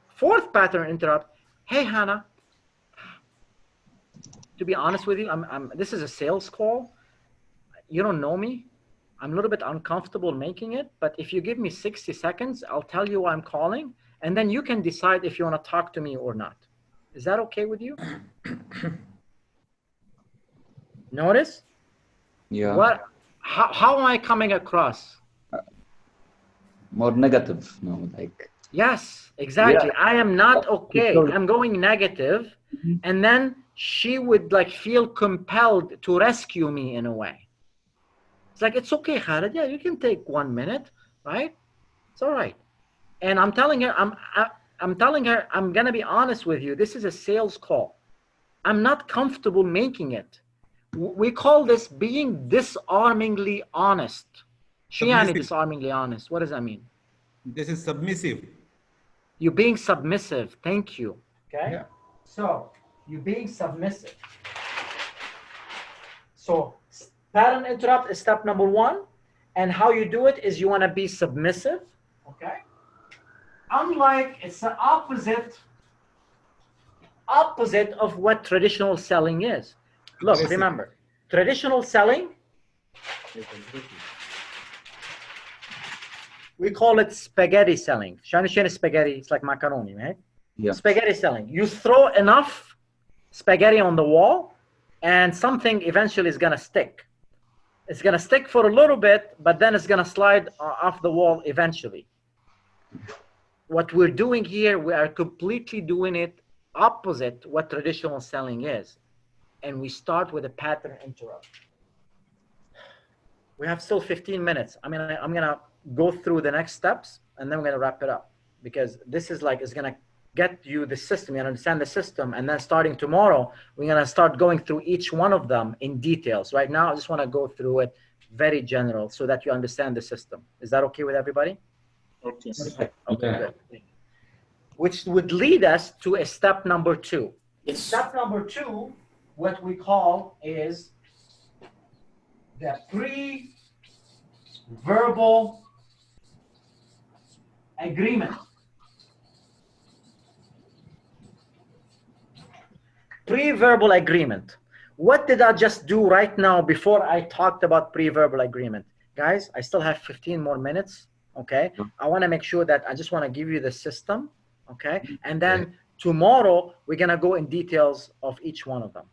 fourth pattern interrupt. Hey Hannah, to be honest with you, this is a sales call. You don't know me. I'm a little bit uncomfortable making it, but if you give me 60 seconds, I'll tell you why I'm calling, and then you can decide if you want to talk to me or not. Is that okay with you? Notice? Yeah. How am I coming across? More negative, no, like. Yes, exactly. Yeah. I am not okay. I'm going negative, and then she would like feel compelled to rescue me in a way. It's like, it's okay, Khaled. Yeah, you can take 1 minute, right? It's all right. And I'm telling her, I'm telling her, I'm gonna be honest with you. This is a sales call. I'm not comfortable making it. We call this being disarmingly honest. Shiani, disarmingly honest. What does that mean? This is submissive. You're being submissive. Thank you. Okay. Yeah. So you're being submissive. So pattern interrupt is step number 1, and how you do it is you want to be submissive. Okay. Unlike, it's the opposite of what traditional selling is. Look, remember, traditional selling, we call it spaghetti selling. Shani spaghetti, it's like macaroni, right? Yeah. Spaghetti selling. You throw enough spaghetti on the wall, and something eventually is gonna stick. It's gonna stick for a little bit, but then it's gonna slide off the wall eventually. What we're doing here, we are completely doing it opposite what traditional selling is. And we start with a pattern interrupt. We have still 15 minutes. I'm gonna go through the next steps, and then we're gonna wrap it up, because this is like, it's gonna get you the system, you understand the system, and then starting tomorrow, we're gonna start going through each one of them in details. Right now, I just wanna go through it very general so that you understand the system. Is that okay with everybody? Okay. Okay, good. Which would lead us to a step number 2. Yes. Step number 2, what we call is the pre-verbal agreement. Pre-verbal agreement. What did I just do right now before I talked about pre-verbal agreement? Guys, I still have 15 more minutes. Okay, I want to make sure that I just want to give you the system. Okay, and then tomorrow we're gonna go in details of each one of them.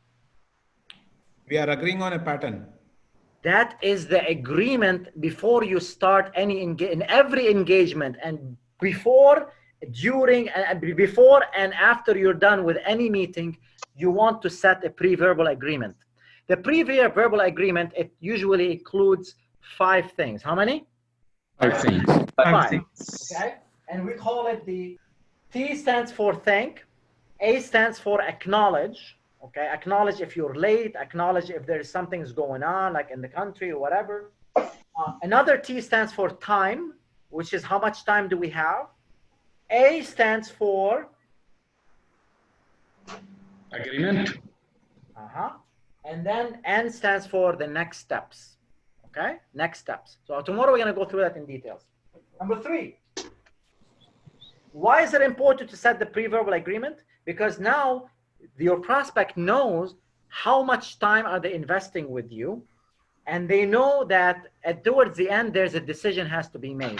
We are agreeing on a pattern. That is the agreement before you start in every engagement, and before, during, and before and after you're done with any meeting, you want to set a pre-verbal agreement. The pre-verbal agreement, it usually includes 5 things. How many? 5 things. 5 things. Okay, and we call it the T stands for thank, A stands for acknowledge. Okay, acknowledge if you're late, acknowledge if there is something's going on, like in the country or whatever. Another T stands for time, which is how much time do we have. A stands for agreement. And then N stands for the next steps. Okay, next steps. So tomorrow we're going to go through that in details. Number 3, why is it important to set the pre-verbal agreement? Because now your prospect knows how much time are they investing with you, and they know that towards the end there's a decision has to be made.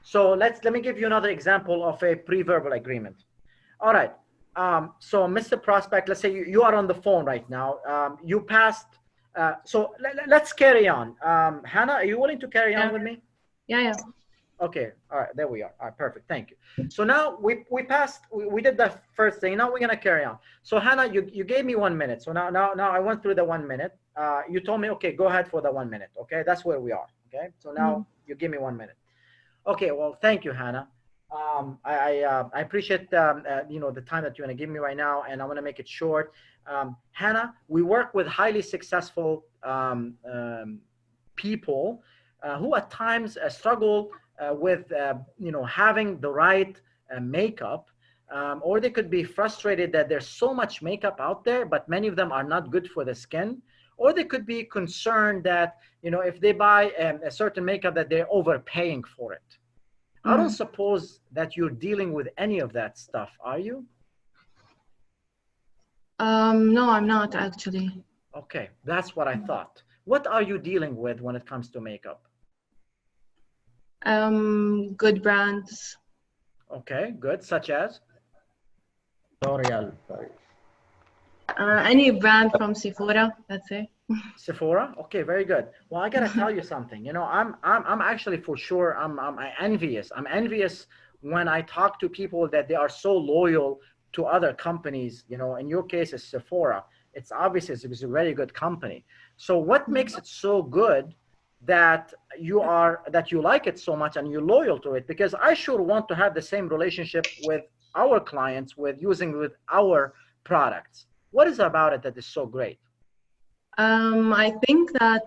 So let me give you another example of a pre-verbal agreement. All right. So Mr. Prospect, let's say you are on the phone right now. You passed. So let's carry on. Hannah, are you willing to carry on with me? Yeah. Okay. All right. There we are. All right. Perfect. Thank you. So now we passed. We did the first thing. Now we're gonna carry on. So Hannah, you gave me 1 minute. So now I went through the 1 minute. You told me, okay, go ahead for the 1 minute. Okay, that's where we are. Okay. So now you give me 1 minute. Okay. Well, thank you, Hannah. I appreciate the time that you're going to give me right now, and I want to make it short. Hannah, we work with highly successful people who at times struggle with having the right makeup, or they could be frustrated that there's so much makeup out there, but many of them are not good for the skin, or they could be concerned that if they buy a certain makeup that they're overpaying for it. I don't suppose that you're dealing with any of that stuff, are you? No, I'm not actually. Okay, that's what I thought. What are you dealing with when it comes to makeup? Good brands. Okay, good. Such as? L'Oreal. Any brand from Sephora, let's say. Sephora. Okay, very good. Well, I gotta tell you something. I'm actually for sure I'm envious. I'm envious when I talk to people that they are so loyal to other companies. In your case, it's Sephora. It's obviously it's a very good company. So what makes it so good that you like it so much and you're loyal to it? Because I sure want to have the same relationship with our clients with our products. What is it about it that is so great? I think that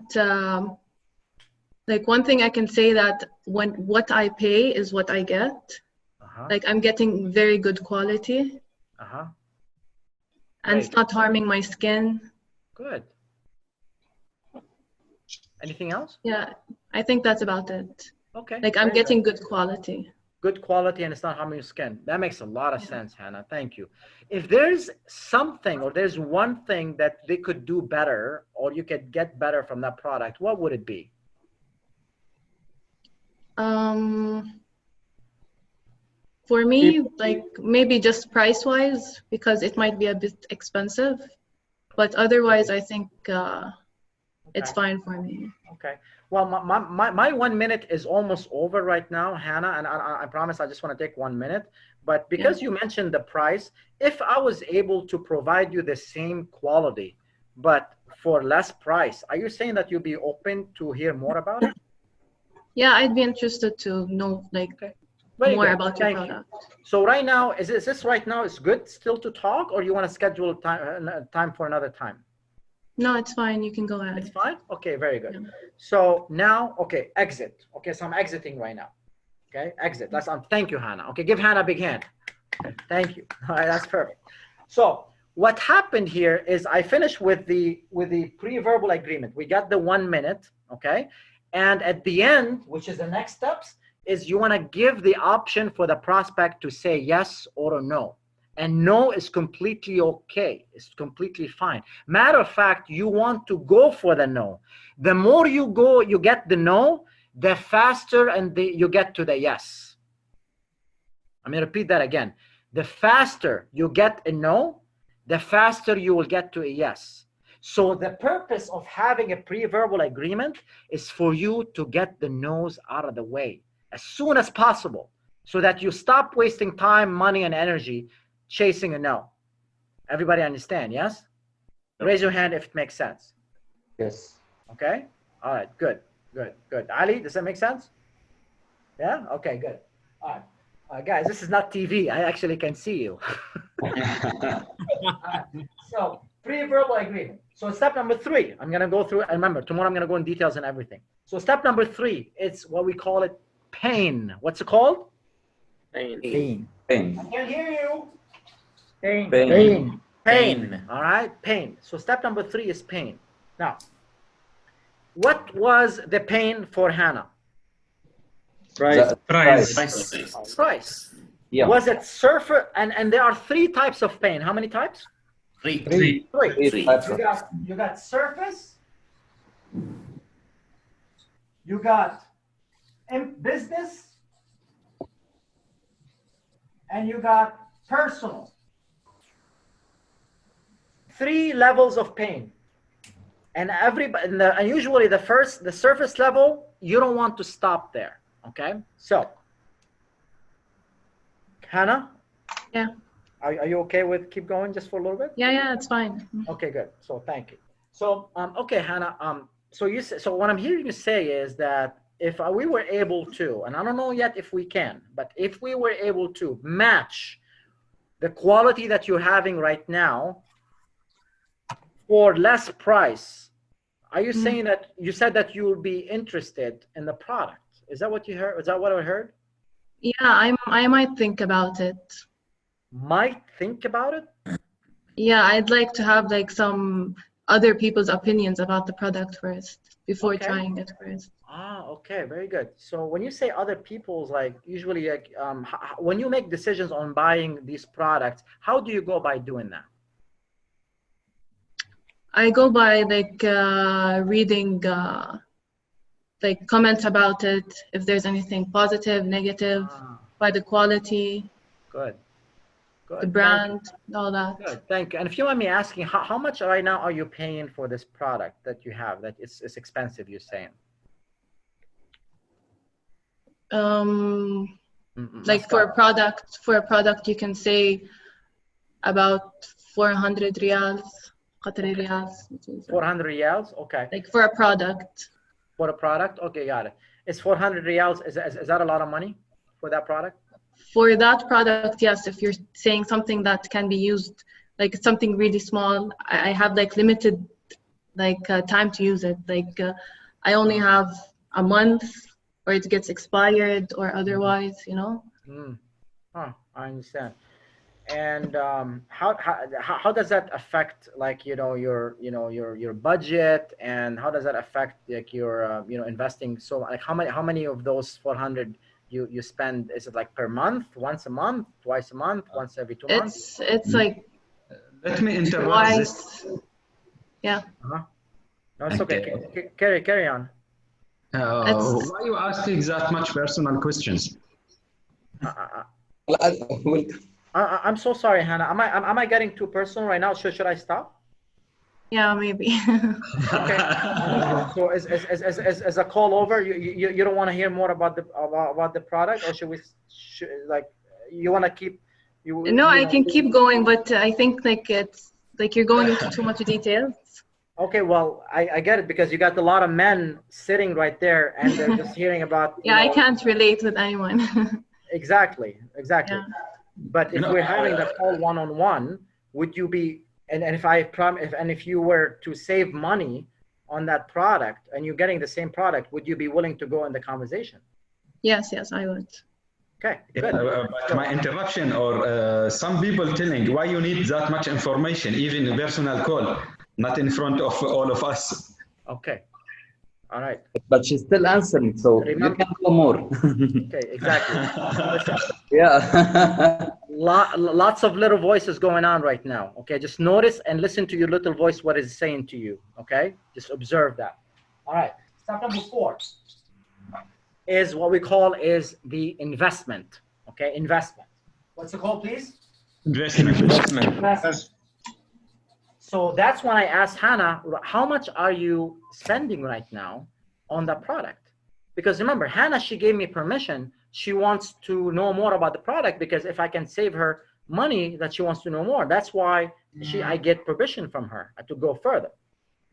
one thing I can say that what I pay is what I get. Like I'm getting very good quality. And it's not harming my skin. Good. Anything else? Yeah, I think that's about it. Okay. Like I'm getting good quality. Good quality, and it's not harming your skin. That makes a lot of sense, Hannah. Thank you. If there's something or there's one thing that they could do better or you could get better from that product, what would it be? For me, like maybe just price-wise, because it might be a bit expensive. But otherwise, I think it's fine for me. Okay. Well, my 1 minute is almost over right now, Hannah, and I promise I just want to take 1 minute. But because you mentioned the price, if I was able to provide you the same quality, but for less price, are you saying that you'll be open to hear more about it? Yeah, I'd be interested to know more about your product. So right now, is this right now is good still to talk, or you want to schedule time for another time? No, it's fine. You can go ahead. It's fine? Okay, very good. Yeah. So now, okay, exit. Okay, so I'm exiting right now. Okay, exit. Thank you, Hannah. Okay, give Hannah a big hand. Okay, thank you. All right, that's perfect. So what happened here is I finished with the pre-verbal agreement. We got the 1 minute, okay? And at the end, which is the next steps, is you want to give the option for the prospect to say yes or no. And no is completely okay. It's completely fine. Matter of fact, you want to go for the no. The more you go, you get the no, the faster you get to the yes. I'm going to repeat that again. The faster you get a no, the faster you will get to a yes. So the purpose of having a pre-verbal agreement is for you to get the no's out of the way as soon as possible so that you stop wasting time, money, and energy chasing a no. Everybody understand, yes? Raise your hand if it makes sense. Yes. Okay? All right, good. Ali, does that make sense? Yeah? Okay, good. All right. Guys, this is not TV. I actually can see you. So, pre-verbal agreement. So step number 3, I'm going to go through, and remember, tomorrow I'm going to go in details and everything. So step number 3, it's what we call it pain. What's it called? Pain. Pain. I can't hear you. Pain. Pain. Pain. All right, pain. So step number 3 is pain. Now, what was the pain for Hannah? Price. Price. Yeah. Was it surface? And there are 3 types of pain. How many types? Three. You got surface. You got business. And you got personal. 3 levels of pain. And everybody, and usually the surface level, you don't want to stop there. Okay, so Hannah, Yeah. are you okay with keep going just for a little bit? Yeah, it's fine. Okay, good. So thank you. So okay, Hannah. So what I'm hearing you say is that if we were able to, and I don't know yet if we can, but if we were able to match the quality that you're having right now for less price, are you saying that you said that you will be interested in the product? Is that what you heard? Is that what I heard? Yeah, I might think about it. Might think about it? Yeah, I'd like to have like some other people's opinions about the product first before trying it first. Ah, okay, very good. So when you say other people's, like usually like when you make decisions on buying these products, how do you go by doing that? I go by like reading like comments about it, if there's anything positive, negative, by the quality, Good. the brand, all that. Good, thank you. And if you mind me asking, how much right now are you paying for this product that you have that it's expensive, you're saying? Like for a product you can say about 400 riyals, Qatari riyals. 400 riyals, okay. Like for a product. For a product, okay, got it. Is 400 riyals, is that a lot of money for that product? For that product, yes. If you're saying something that can be used, like something really small, I have like limited like time to use it. Like I only have a month, or it gets expired, or otherwise, you know. I understand. And how does that affect, like, your budget, and how does that affect like your investing? So like how many of those 400 you spend? Is it like per month, once a month, twice a month, once every 2 months? It's like let me interrupt twice. Yeah. No, it's okay. Carry on. Why are you asking that much personal questions? I'm so sorry, Hannah. Am I getting too personal right now? Should I stop? Yeah, maybe. Okay. So is a call over? You don't want to hear more about the product, or should like you want to keep? No, I can keep going, but I think like it's like you're going into too much details. Okay, well, I get it, because you got a lot of men sitting right there and they're just hearing about. Yeah, I can't relate with anyone. Exactly. Yeah. But if we're having the call one-on-one, would you be? And if you were to save money on that product and you're getting the same product, would you be willing to go in the conversation? Yes, I would. Okay, good. But my interruption, or some people telling why you need that much information, even a personal call, not in front of all of us. Okay. All right. But she's still answering, so you can go more. Okay, exactly. Listen, yeah. lots of little voices going on right now. Okay, just notice and listen to your little voice, what it's saying to you. Okay, just observe that. All right. Step number 4 is what we call is the investment. Okay, investment. What's it called, please? Investment. So that's when I asked Hannah, how much are you spending right now on that product? Because remember, Hannah, she gave me permission. She wants to know more about the product, because if I can save her money, that she wants to know more. That's why I get permission from her to go further.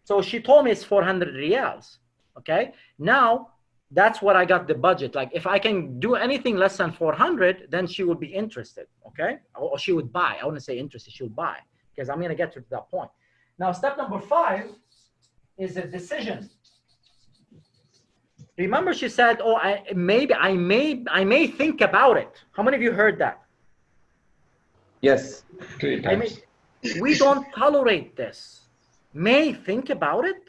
So she told me it's 400 riyals. Okay. Now that's what I got the budget. Like if I can do anything less than 400, then she would be interested. Okay. Or she would buy. I wouldn't say interested. She would buy, because I'm going to get to that point. Now, step number 5 is a decision. Remember, she said, "Oh, I may think about it." How many of you heard that? Yes. We don't tolerate this. May think about it.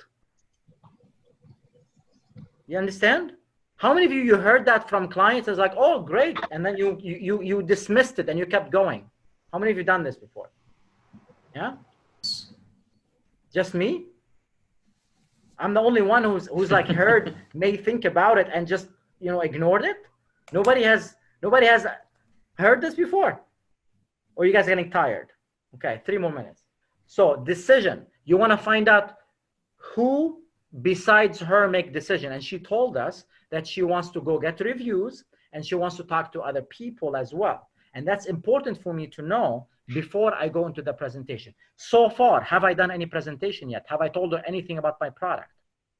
You understand? How many of you heard that from clients? It's like, "Oh, great," and then you dismissed it and you kept going. How many of you done this before? Yeah. Just me? I'm the only one who's like heard may think about it and just ignored it. Nobody has heard this before. Or you guys are getting tired? Okay, 3 more minutes. So decision. You want to find out who besides her make decision, and she told us that she wants to go get reviews and she wants to talk to other people as well. And that's important for me to know before I go into the presentation. So far, have I done any presentation yet? Have I told her anything about my product?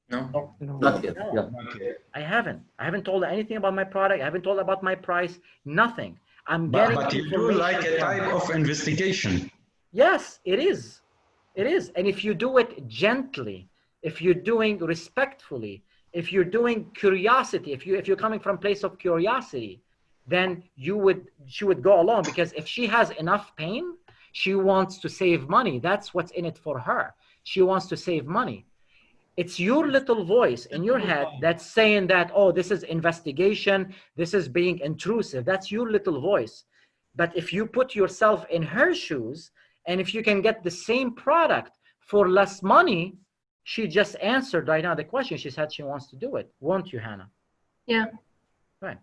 No. Not yet. No. Yeah. I haven't told her anything about my product. I haven't told her about my price. Nothing. But you do like a type of investigation. Yes, it is. It is. And if you do it gently, if you're doing respectfully, if you're doing curiosity, if you're coming from a place of curiosity, then she would go along, because if she has enough pain, she wants to save money. That's what's in it for her. She wants to save money. It's your little voice in your head that's saying that, "Oh, this is investigation, this is being intrusive." That's your little voice. But if you put yourself in her shoes, and if you can get the same product for less money, she just answered right now the question. She said she wants to do it. Won't you, Hannah? Yeah. Right.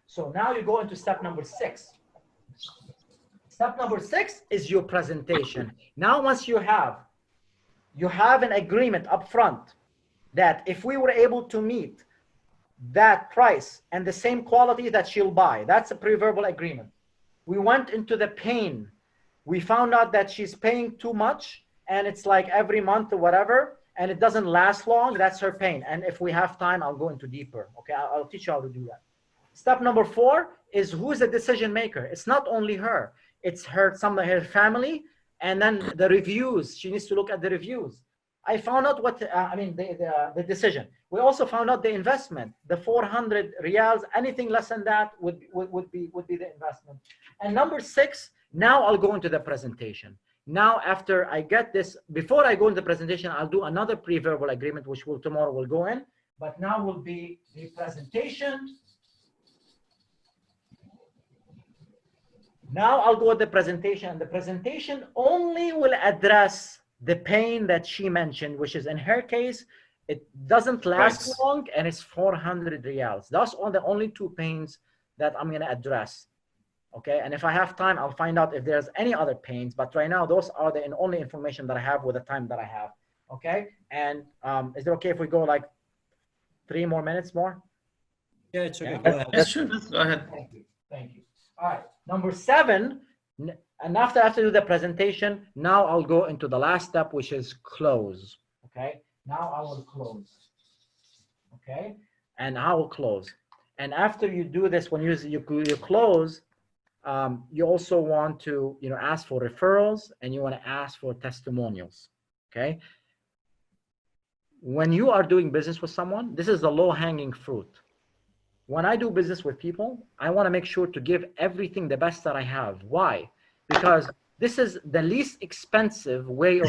So now you go into step number 6. Step number 6 is your presentation. Now, once you have an agreement up front that if we were able to meet that price and the same quality that she'll buy, that's a pre-verbal agreement. We went into the pain. We found out that she's paying too much and it's like every month or whatever, and it doesn't last long. That's her pain. And if we have time, I'll go into deeper. Okay, I'll teach you how to do that. Step number 4 is who's the decision maker. It's not only her. It's her family, and then the reviews. She needs to look at the reviews. I found out the decision. We also found out the investment. The 400 riyals, anything less than that would be the investment. And number 6, now I'll go into the presentation. Now, after I get this, before I go into the presentation, I'll do another pre-verbal agreement, which tomorrow will go in. But now will be the presentation. Now I'll go with the presentation. The presentation only will address the pain that she mentioned, which is, in her case, it doesn't last long and it's 400 riyals. Those are the only 2 pains that I'm going to address. Okay, and if I have time, I'll find out if there's any other pains. But right now, those are the only information that I have with the time that I have. Okay, and is it okay if we go like 3 more minutes more? Yeah, it's okay. Yeah? Go ahead. Yes, sure. Go ahead. Thank you. Thank you. All right. Number 7, and after I do the presentation, now I'll go into the last step, which is close. Okay. Now I will close. Okay. And I will close. And after you do this, when you close, you also want to ask for referrals, and you want to ask for testimonials. Okay. When you are doing business with someone, this is the low-hanging fruit. When I do business with people, I want to make sure to give everything the best that I have. Why? Because this is the least expensive way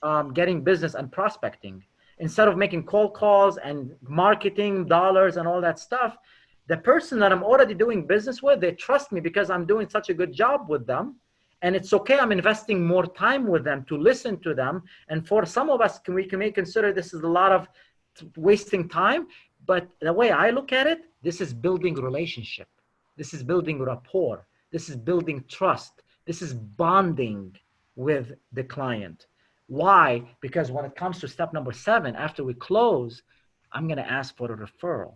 of getting business and prospecting. Instead of making cold calls and marketing dollars and all that stuff, the person that I'm already doing business with, they trust me because I'm doing such a good job with them. And it's okay, I'm investing more time with them to listen to them. And for some of us, we may consider this is a lot of wasting time. But the way I look at it, this is building relationship. This is building rapport. This is building trust. This is bonding with the client. Why? Because when it comes to step number 7, after we close, I'm going to ask for a referral.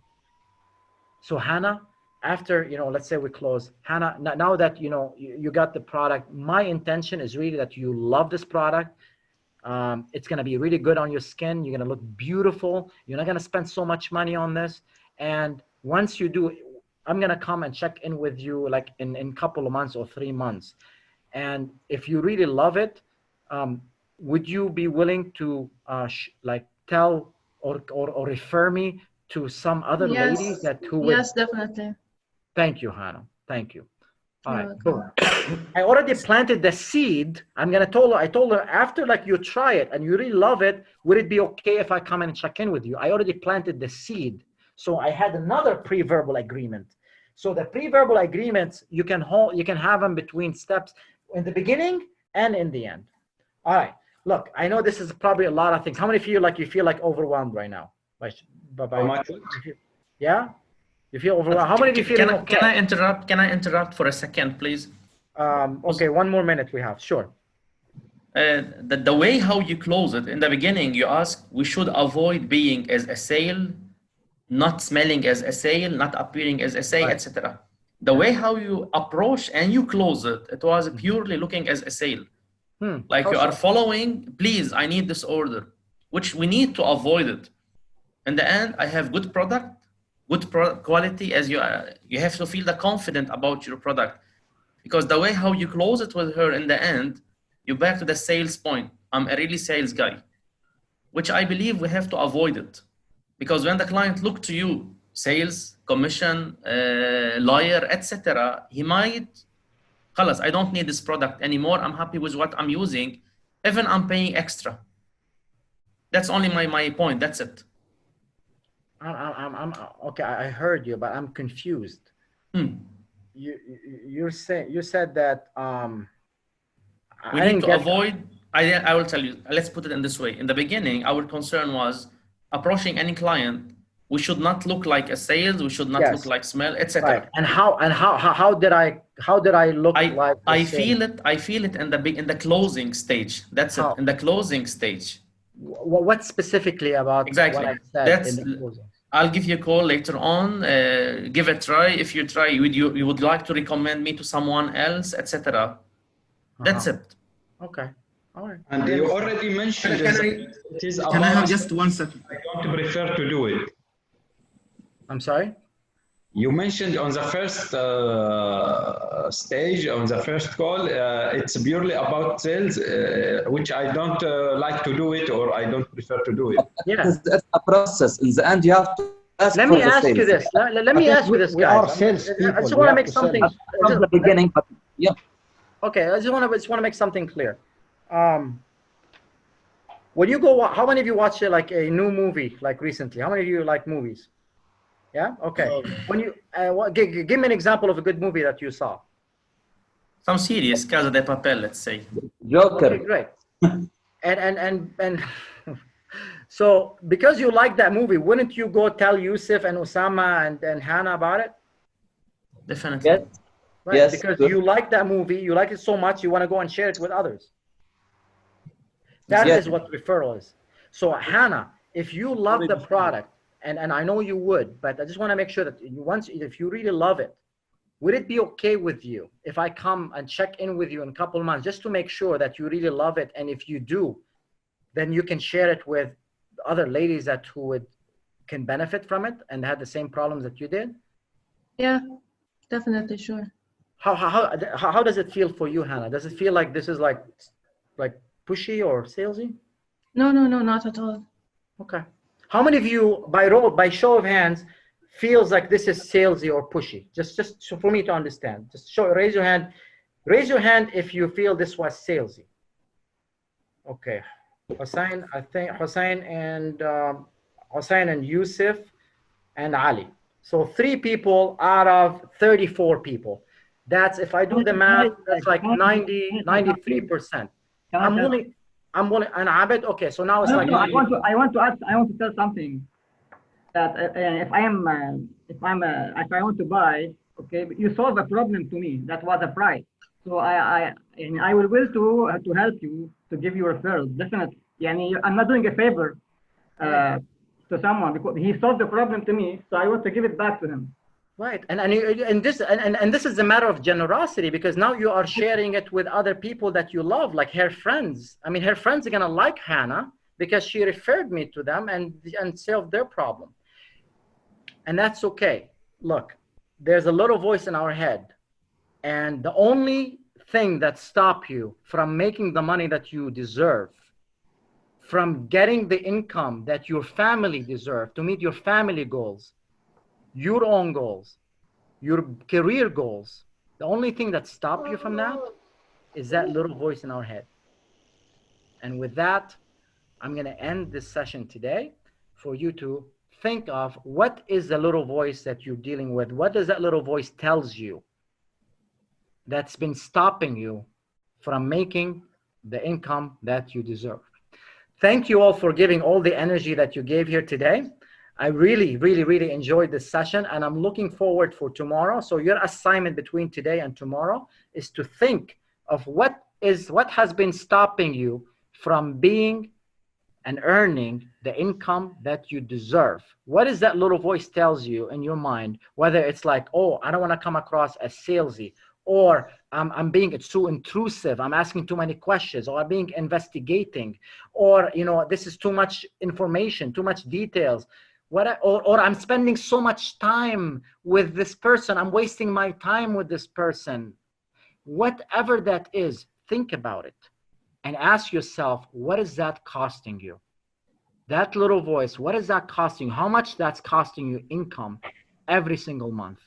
So Hannah, after, let's say we close, Hannah, now that, you got the product, my intention is really that you love this product. It's going to be really good on your skin. You're going to look beautiful. You're not going to spend so much money on this. And once you do, I'm going to come and check in with you like in a couple of months or 3 months. And if you really love it, would you be willing to like tell or refer me to some other ladies that who would? Yes, definitely. Thank you, Hannah. Thank you. All You're right. welcome. So I already planted the seed. I told her after like you try it and you really love it, would it be okay if I come and check in with you? I already planted the seed. So I had another pre-verbal agreement. So the pre-verbal agreements, you can have them between steps in the beginning and in the end. All right. Look, I know this is probably a lot of things. How many of you feel like overwhelmed right now? How much? Yeah? You feel overwhelmed? How many of you feel okay? Can I interrupt for a second, please? Okay, 1 more minute we have. Sure. The way how you close it, in the beginning, you ask, we should avoid being as a sale, not smelling as a sale, not appearing as a sale, Right. etc. The way how you approach and you close it, it was purely looking as a sale. Like you are following, please, I need this order, which we need to avoid it. In the end, I have good product, good quality, as you have to feel the confident about your product. Because the way how you close it with her in the end, you're back to the sales point. I'm a really sales guy, which I believe we have to avoid it. Because when the client look to you, sales, commission, lawyer, etc., he might, خلاص, I don't need this product anymore. I'm happy with what I'm using. Even I'm paying extra. That's only my point. That's it. I'm okay. I heard you, but I'm confused. You said that we need to avoid. I will tell you. Let's put it in this way. In the beginning, our concern was approaching any client. We should not look like a sales. We should not look like smell, etc. Right. And how did I look like? I feel it in the closing stage. That's it. In the closing stage. What specifically about exactly? What I said in the closing? I'll give you a call later on. Give it a try. If you try, you would like to recommend me to someone else, etc. That's it. Okay. All right. And you already mentioned Can I have just 1 second? I don't prefer to do it. I'm sorry? You mentioned on the first stage, on the first call, it's purely about sales, which I don't like to do it, or I don't prefer to do it. Yeah. It's a process. In the end, you have to ask Let for me the ask sales. you this. Let me ask you this, We are guys. salespeople. I just want to make something. From the beginning, but yeah. Okay, I just want to make something clear. When you go, how many of you watch like a new movie like recently? How many of you like movies? Yeah. Okay. When you give me an example of a good movie that you saw. Some serious, Casa de Papel, let's say. Joker. Okay, great. and so because you like that movie, wouldn't you go tell Yusuf and Osama and Hannah about it? Definitely. Yes. Right? Yes. Because you like that movie, you like it so much, you want to go and share it with others. That is what referral is. So Hannah, if you love the product, and I know you would, but I just want to make sure that if you really love it, would it be okay with you if I come and check in with you in a couple of months just to make sure that you really love it? And if you do, then you can share it with other ladies who can benefit from it and had the same problems that you did? Yeah, definitely, sure. How does it feel for you, Hannah? Does it feel like this is like pushy or salesy? No, not at all. Okay. How many of you, by show of hands, feels like this is salesy or pushy? Just so for me to understand. Just raise your hand. Raise your hand if you feel this was salesy. Okay. Hussein, I think Hussein and Yusuf and Ali. So 3 people out of 34 people. That's, if I do the math, that's like 93%. I'm willing, and Abed, okay, so now it's like. I want to tell something. That if I want to buy, okay, you solve a problem to me. That was a price. So I will to help you, to give you referrals. Definitely. I'm not doing a favor to someone because he solved the problem to me. So I want to give it back to him. Right, and this is a matter of generosity, because now you are sharing it with other people that you love, like her friends. I mean, her friends are gonna like Hannah because she referred me to them and solved their problem, and that's okay. Look, there's a little voice in our head, and the only thing that stops you from making the money that you deserve from getting the income that your family deserves to meet your family goals, your own goals, your career goals, the only thing that stops you from that is that little voice in our head. And with that, I'm going to end this session today for you to think of what is the little voice that you're dealing with. What does that little voice tells you that's been stopping you from making the income that you deserve? Thank you all for giving all the energy that you gave here today. I really, really, really enjoyed this session, and I'm looking forward for tomorrow. So your assignment between today and tomorrow is to think of what has been stopping you from being and earning the income that you deserve. What is that little voice tells you in your mind? Whether it's like, oh, I don't want to come across as salesy, or I'm being too intrusive, I'm asking too many questions, or I'm being investigating, or this is too much information, too much details, or I'm spending so much time with this person, I'm wasting my time with this person. Whatever that is, think about it and ask yourself, what is that costing you? That little voice, what is that costing you? How much that's costing you income every single month?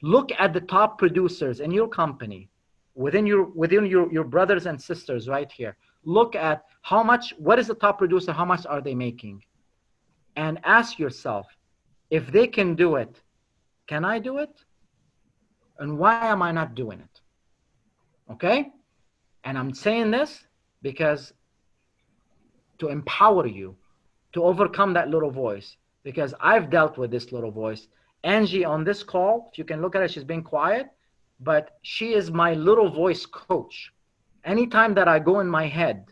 Look at the top producers in your company, within your brothers and sisters right here. Look at what is the top producer, how much are they making? And ask yourself, if they can do it, can I do it? And why am I not doing it? Okay? And I'm saying this because to empower you to overcome that little voice, because I've dealt with this little voice. Angie on this call, if you can look at her, she's being quiet, but she is my little voice coach. Anytime that I go in my head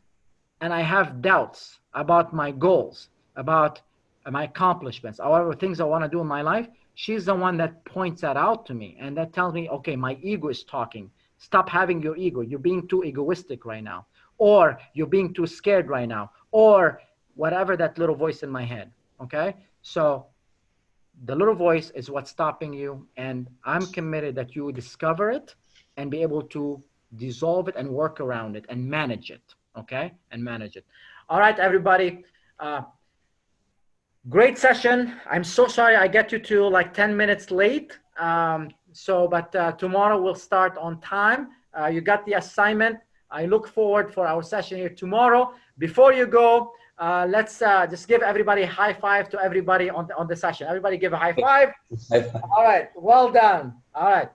and I have doubts about my goals, about my accomplishments, however, things I want to do in my life, she's the one that points that out to me and that tells me, okay, my ego is talking. Stop having your ego. You're being too egoistic right now, or you're being too scared right now, or whatever that little voice in my head. Okay? So the little voice is what's stopping you, and I'm committed that you discover it and be able to dissolve it and work around it and manage it. Okay? And manage it. All right, everybody. Great session. I'm so sorry I get you to like 10 minutes late. But tomorrow we'll start on time. You got the assignment. I look forward for our session here tomorrow. Before you go, let's just give everybody a high five to everybody on the session. Everybody give a high five. All right. Well done. All right.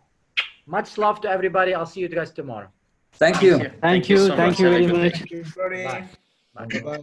Much love to everybody. I'll see you guys tomorrow. Thank you. Thank you so much. Thank you very much. Thank you. Bye.